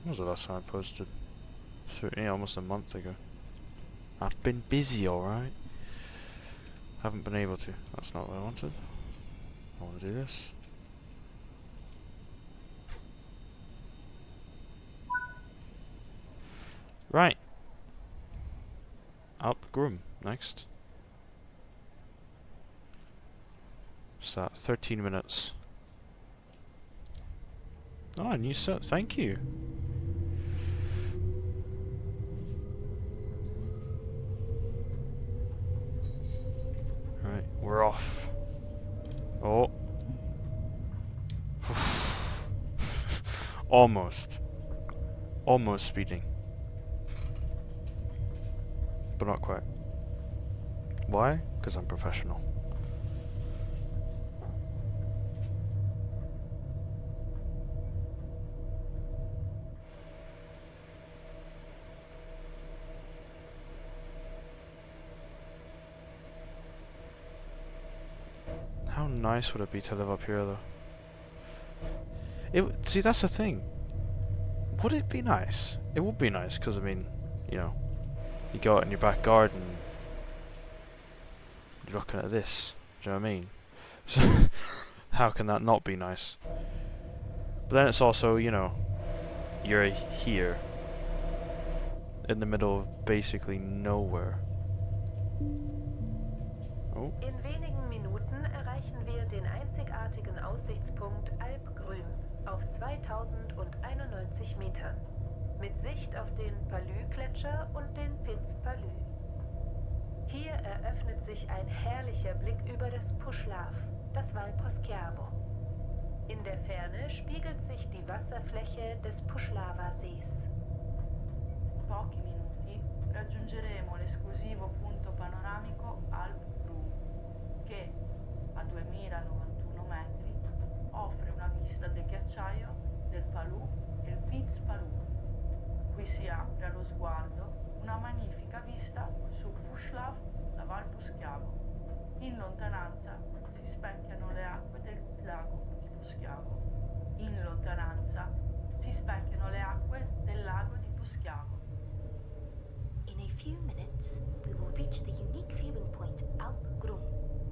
When was the last time I posted? Yeah, almost a month ago. I've been busy, alright. Haven't been able to. That's not what I wanted. I want to do this. Right. Alpgrum next. Start 13 minutes. Oh, a new set. Thank you. Right, we're off. Oh. almost. Almost speeding. But not quite. Why? Because I'm professional. How nice would it be to live up here, though? See, that's the thing. Would it be nice? It would be nice, because, I mean, you know, you go out in your back garden, you're looking at this, do you know what I mean? So, how can that not be nice? But then it's also, you know, you're here, in the middle of basically nowhere. Oh. In wenigen Minuten erreichen wir den einzigartigen Aussichtspunkt Alpgrün auf 2091 Metern. Mit Sicht auf den Palus-Gletscher und den Piz Palus. Hier eröffnet sich ein herrlicher Blick über das Puszlaw, das Val Poschiavo. In der Ferne spiegelt sich die Wasserfläche des Puszlawa-Sees. Pochi minuti raggiungeremo l'esclusivo punto panoramico Alpgrün, che a 2091 metri offre una vista del ghiacciaio del Palù e il Piz Palù. Qui si apre allo sguardo una magnifica vista sul Puszlaw da Val Poschiavo. In lontananza si specchiano le acque del lago di Poschiavo. In lontananza si specchiano le acque del lago di Poschiavo. In a few minutes, we will reach the unique viewing point Alpgrün,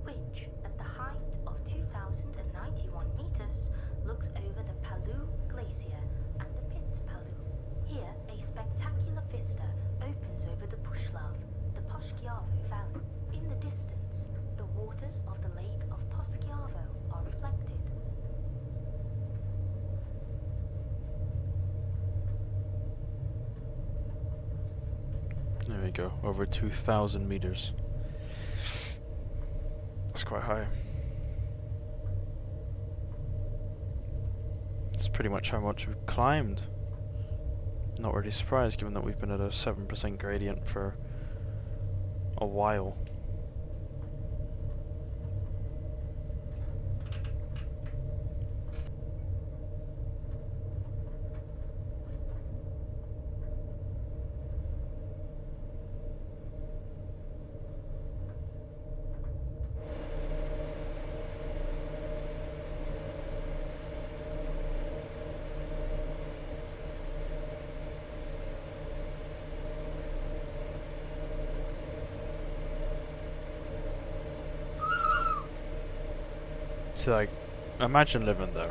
which, at the height of 2091 meters, looks over the Palus Glacier and the Piz Palus. Here, a spectacular vista opens over the Puszlaw, the Poschiavo Valley. In the distance, the waters of the lake of Poschiavo are reflected. There we go, over 2,000 meters. That's quite high. It's pretty much how much we've climbed. Not really surprised, given that we've been at a 7% gradient for a while. So, like, imagine living there.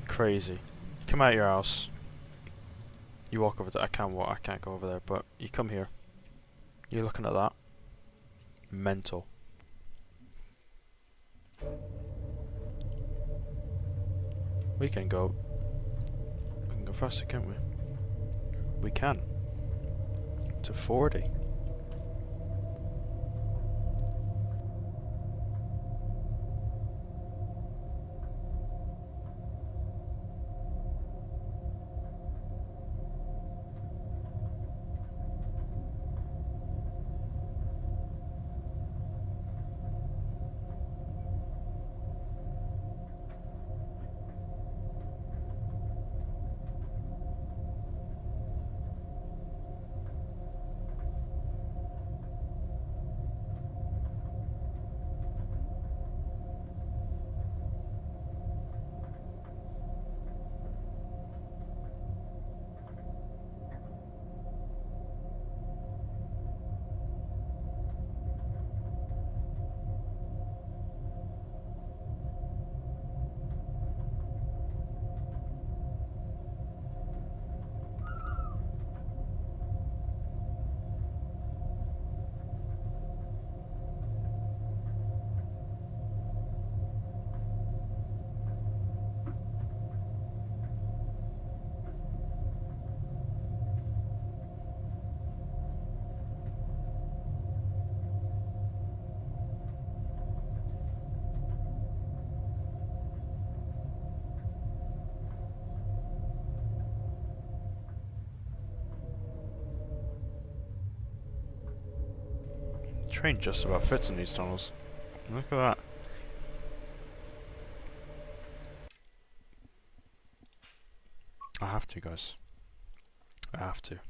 Crazy. Come out of your house. You walk over there. I can't go over there, but you come here. You're looking at that. Mental. We can go faster, can't we? We can. To 40. train just about fits in these tunnels. Look at that. I have to, guys. I have to.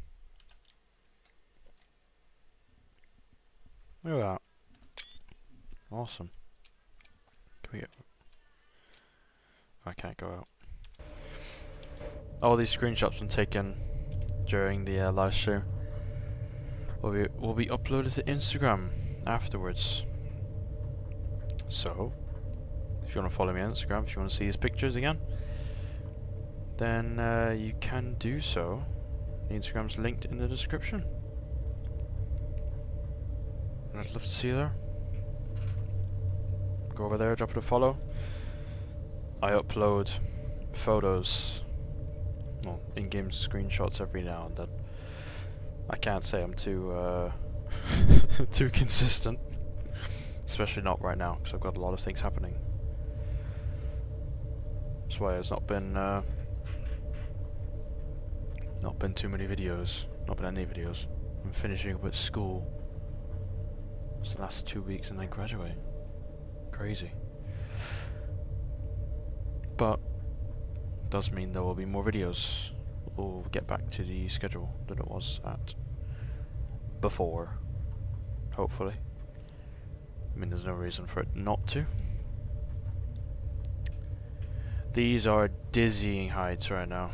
Look at that. Awesome. Can we get... I can't go out. All these screenshots been taken during the live stream will be uploaded to Instagram afterwards. So, if you want to follow me on Instagram, if you want to see these pictures again, then you can do so. The Instagram's linked in the description. And I'd love to see you there. Go over there, drop it a follow. I upload photos, well, in-game screenshots every now and then. I can't say I'm too too consistent, especially not right now because I've got a lot of things happening. That's why there's not been too many videos, not been any videos. I'm finishing up at school. It's the last 2 weeks and then graduate. Crazy. But does mean there will be more videos. We'll get back to the schedule that it was at before, hopefully. I mean, there's no reason for it not to. These are dizzying heights right now.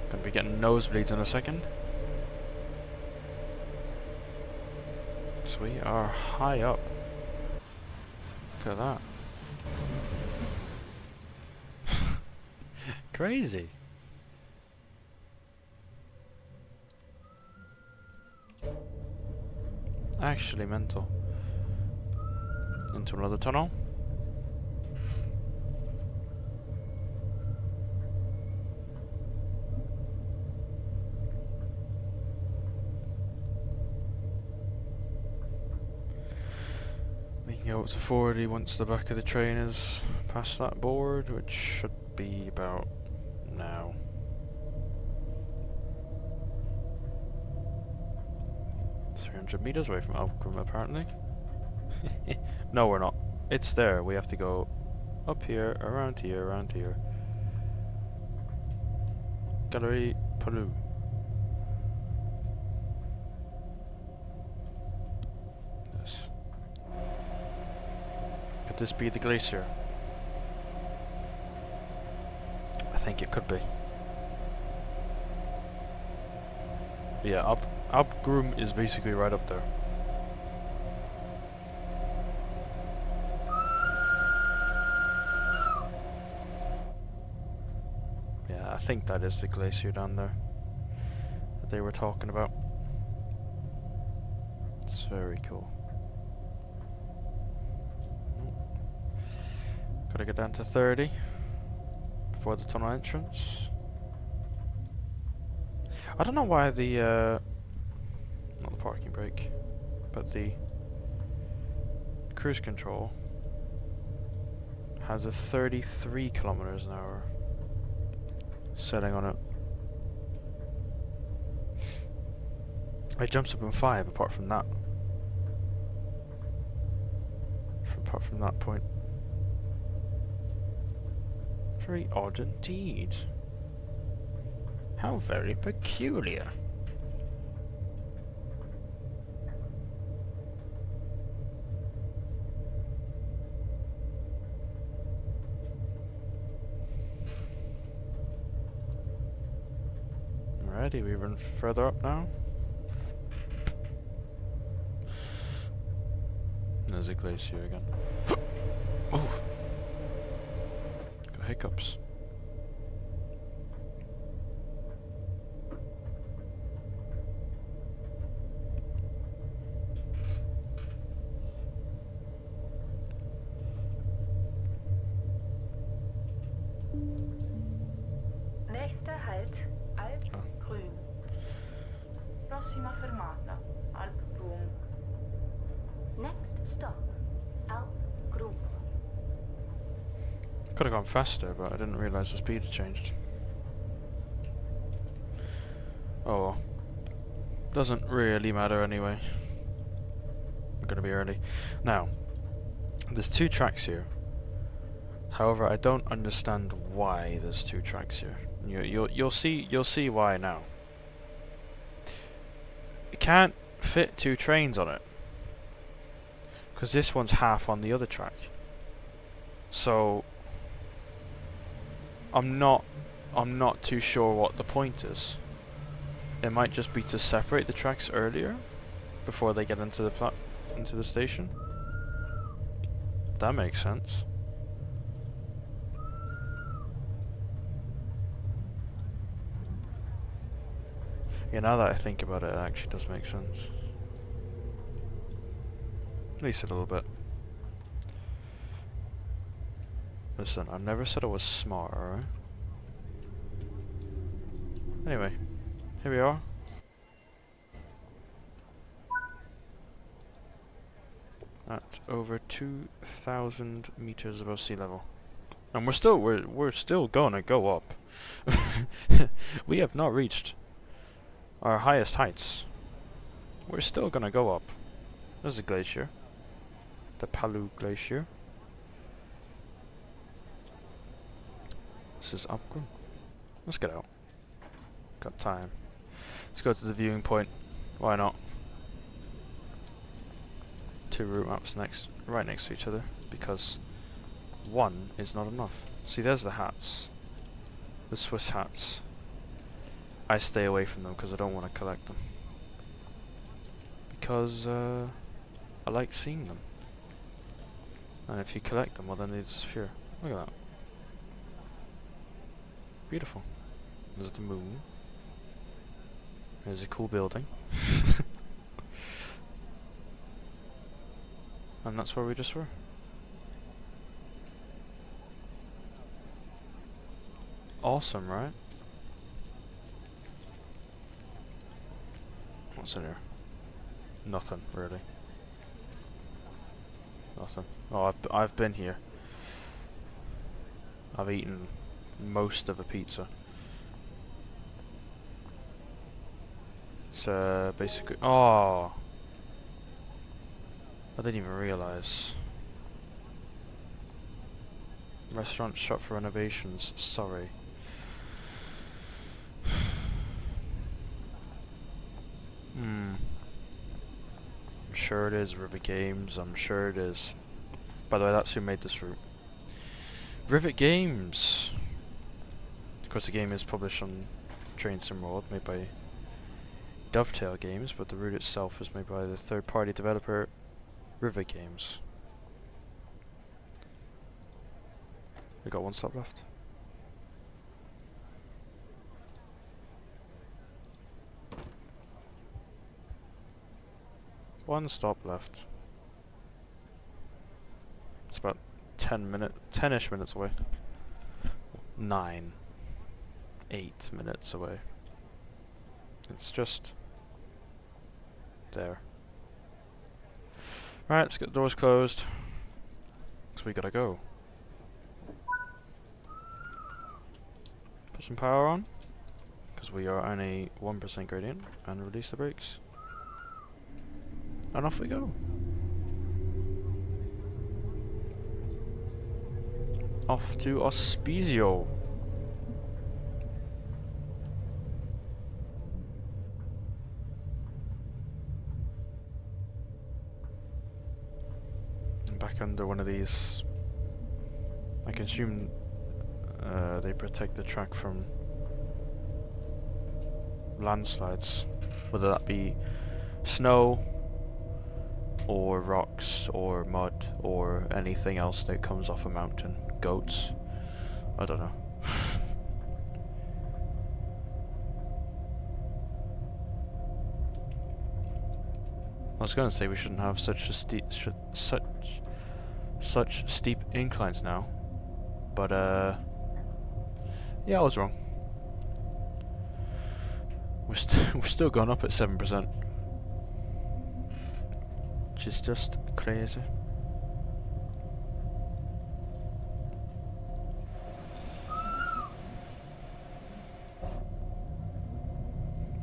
Gonna be getting nosebleeds in a second. So we are high up. Look at that. Crazy. Actually mental. Into another tunnel. We can go up to 40 once the back of the train is past that board, which should be about now. $300 away from Alcrum, apparently. No, we're not. It's there. We have to go up here, around here, around here. Gallery Palou. Yes. Could this be the glacier? I think it could be. Yeah, Alpgrum is basically right up there. Yeah, I think that is the glacier down there that they were talking about. It's very cool. Gotta get down to 30 before the tunnel entrance. I don't know why the not the parking brake, but the cruise control has a 33 kilometers an hour setting on it. It jumps up in 5 apart from that. Apart from that point. Very odd indeed. How very peculiar. Alrighty, we run further up now. There's a glacier again. Oh! Got hiccups. Nächster Halt, Alpgrün. Prossima fermata, Alpgrum. Next stop, Alpgrum. Could have gone faster, but I didn't realise the speed had changed. Oh well. Doesn't really matter anyway. I'm gonna be early. Now, there's 2 tracks here. However, I don't understand why there's 2 tracks here. You'll see why now. You can't fit 2 trains on it, because this one's half on the other track. So I'm not too sure what the point is. It might just be to separate the tracks earlier before they get into the station. That makes sense. Yeah, now that I think about it, it actually does make sense. At least a little bit. Listen, I never said I was smart, alright? Anyway, here we are. At over 2,000 meters above sea level. And we're still gonna go up. We have not reached our highest heights. We're still gonna go up. There's a glacier. The Palu Glacier. This is Upgrade. Let's get out. Got time. Let's go to the viewing point. Why not? 2 route maps right next to each other, because 1 is not enough. See, there's the hats. The Swiss hats. I stay away from them because I don't want to collect them. Because I like seeing them. And if you collect them, well then they disappear. Look at that. Beautiful. There's the moon. There's a cool building. And that's where we just were. Awesome, right? What's in here? Nothing, really. Nothing. Oh, I've been here. I've eaten most of a pizza. It's basically... Oh! I didn't even realise. Restaurant shut for renovations. Sorry. I'm sure it is Rivet Games. I'm sure it is. By the way, that's who made this route. Rivet Games! Of course, the game is published on Train Sim World, made by Dovetail Games, but the route itself is made by the third-party developer Rivet Games. We got 1 stop left. One stop left. It's about 10-ish minutes away. 9. 8 minutes away. It's just there. Right, let's get the doors closed. Because we gotta go. Put some power on. Because we are on a 1% gradient. And release the brakes. And off we go. Off to Ospezio. I'm back under one of these. I can assume they protect the track from landslides, whether that be snow or rocks or mud or anything else that comes off a mountain. Goats? I don't know. I was gonna say we shouldn't have such steep inclines now, but yeah, I was wrong. We're still going up at 7%. Which is just crazy.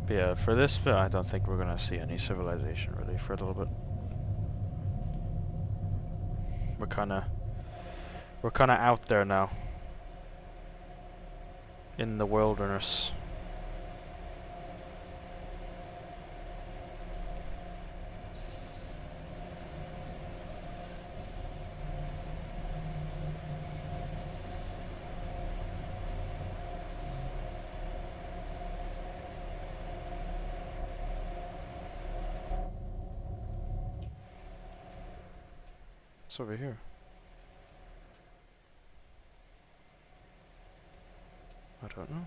But yeah, for this bit, I don't think we're gonna see any civilization really for a little bit. We're kinda out there now. In the wilderness. It's over here. I don't know.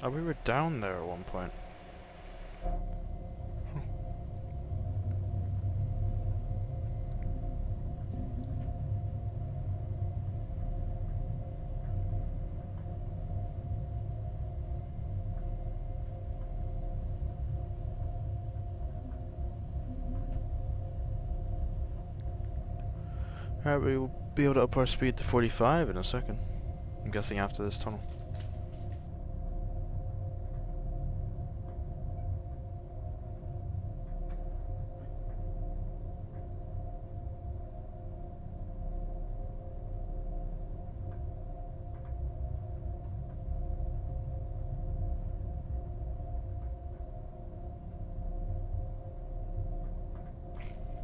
Oh, we were down there at one point. Alright, we'll be able to up our speed to 45 in a second. I'm guessing after this tunnel.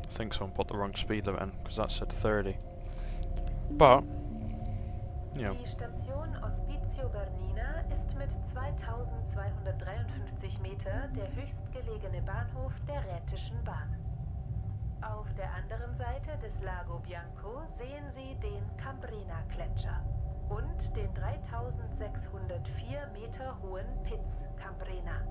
I think someone put the wrong speed limit in, because that said 30. But, you know. Die Station Ospizio Bernina ist mit 2253 Meter der höchstgelegene Bahnhof der Rätischen Bahn. Auf der anderen Seite des Lago Bianco sehen Sie den Cambrena-Gletscher und den 3604 Meter hohen Piz Cambrena.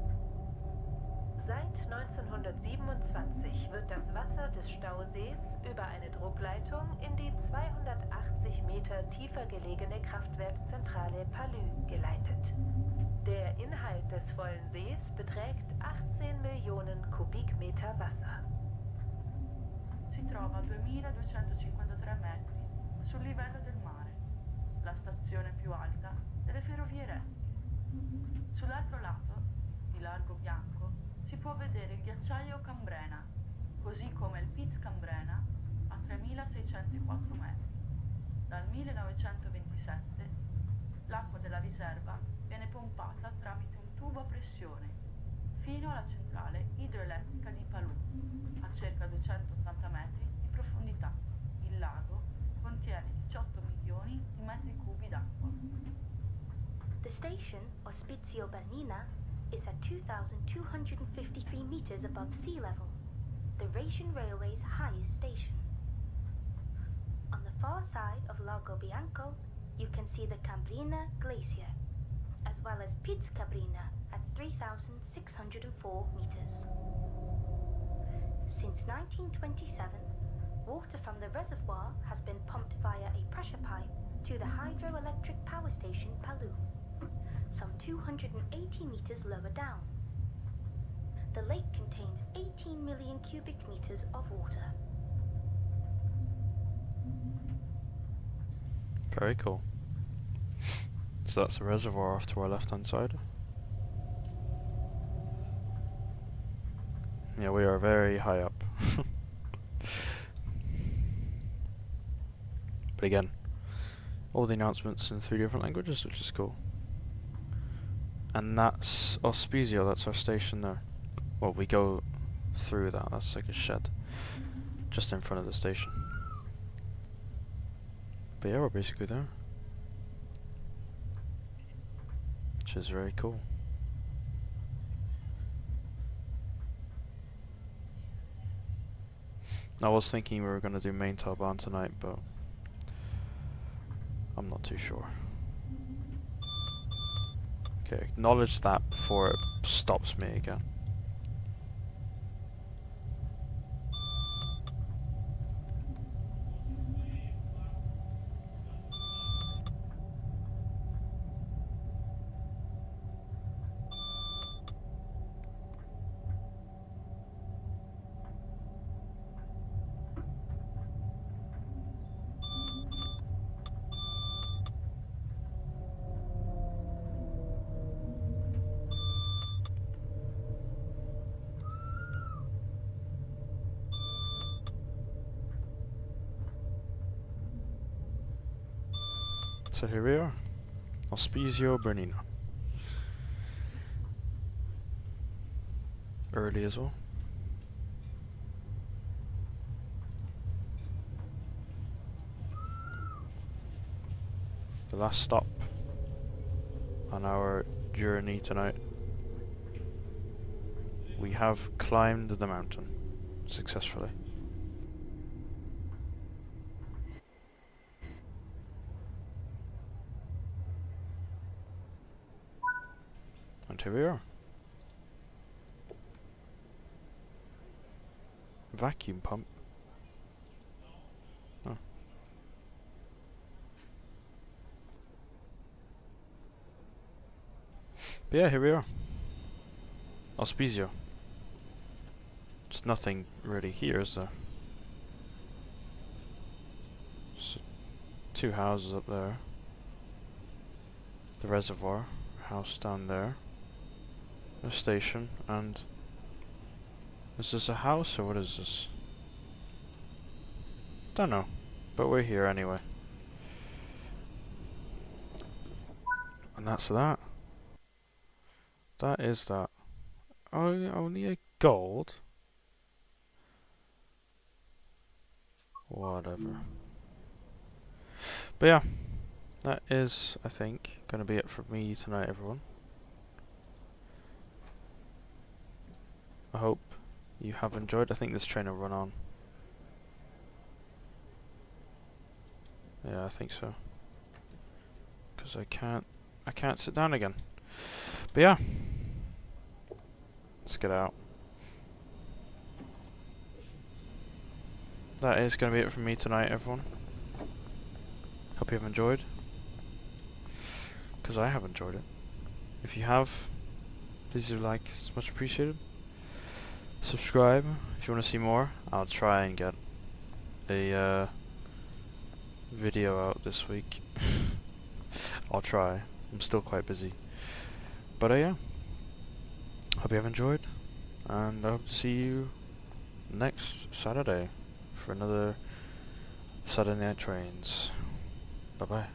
Seit 1927 wird das Wasser des Stausees über eine Druckleitung in die 280 Meter tiefer gelegene Kraftwerkzentrale Palü geleitet. Der Inhalt des vollen Sees beträgt 18 Millionen Kubikmeter Wasser. Si trova a 2253 metri sul livello del mare, la stazione più alta delle ferrovie rette. Sull'altro lato, di Largo Bianco, si può vedere il ghiacciaio Cambrena, così come il Piz Cambrena a 3604 metri. Dal 1927 l'acqua della riserva viene pompata tramite un tubo a pressione fino alla centrale idroelettrica di Palù, a circa 280 metri di profondità. Il lago contiene 18 milioni di metri cubi d'acqua. The station, Ospizio Bernina, is at 2,253 meters above sea level, the Rhaetian Railway's highest station. On the far side of Lago Bianco, you can see the Cambrina Glacier, as well as Piz Cambrina at 3,604 meters. Since 1927, water from the reservoir has been pumped via a pressure pipe to the hydroelectric power station Palù, some 280 meters lower down. The lake contains 18 million cubic meters of water. Very cool. So that's the reservoir off to our left hand side. Yeah, we are very high up. But again, all the announcements in 3 different languages, which is cool. And that's Ospizio, that's our station there. Well, we go through that, that's like a shed. Just in front of the station. But yeah, we're basically there. Which is very cool. I was thinking we were going to do main Talban tonight, but I'm not too sure. Okay, acknowledge that before it stops me again. So here we are. Ospizio Bernino. Early as well. The last stop on our journey tonight. We have climbed the mountain successfully. And here we are. Vacuum pump. Oh. But yeah, here we are. Ospizio. There's nothing really here, is there? So, 2 houses up there. The reservoir, house down there. A station, and is this a house or what is this? Don't know, but we're here anyway. And that's that. That is that. Oh, only a gold? Whatever. But yeah, that is, I think, gonna be it for me tonight, everyone. I hope you have enjoyed. I think this train will run on. Yeah, I think so. Because I can't sit down again. But yeah, let's get out. That is going to be it from me tonight, everyone. Hope you have enjoyed. Because I have enjoyed it. If you have, please do like, it's much appreciated. Subscribe if you want to see more. I'll try and get a video out this week. I'll try. I'm still quite busy. But yeah, hope you have enjoyed, and I hope to see you next Saturday for another Saturday Night Trains. Bye bye.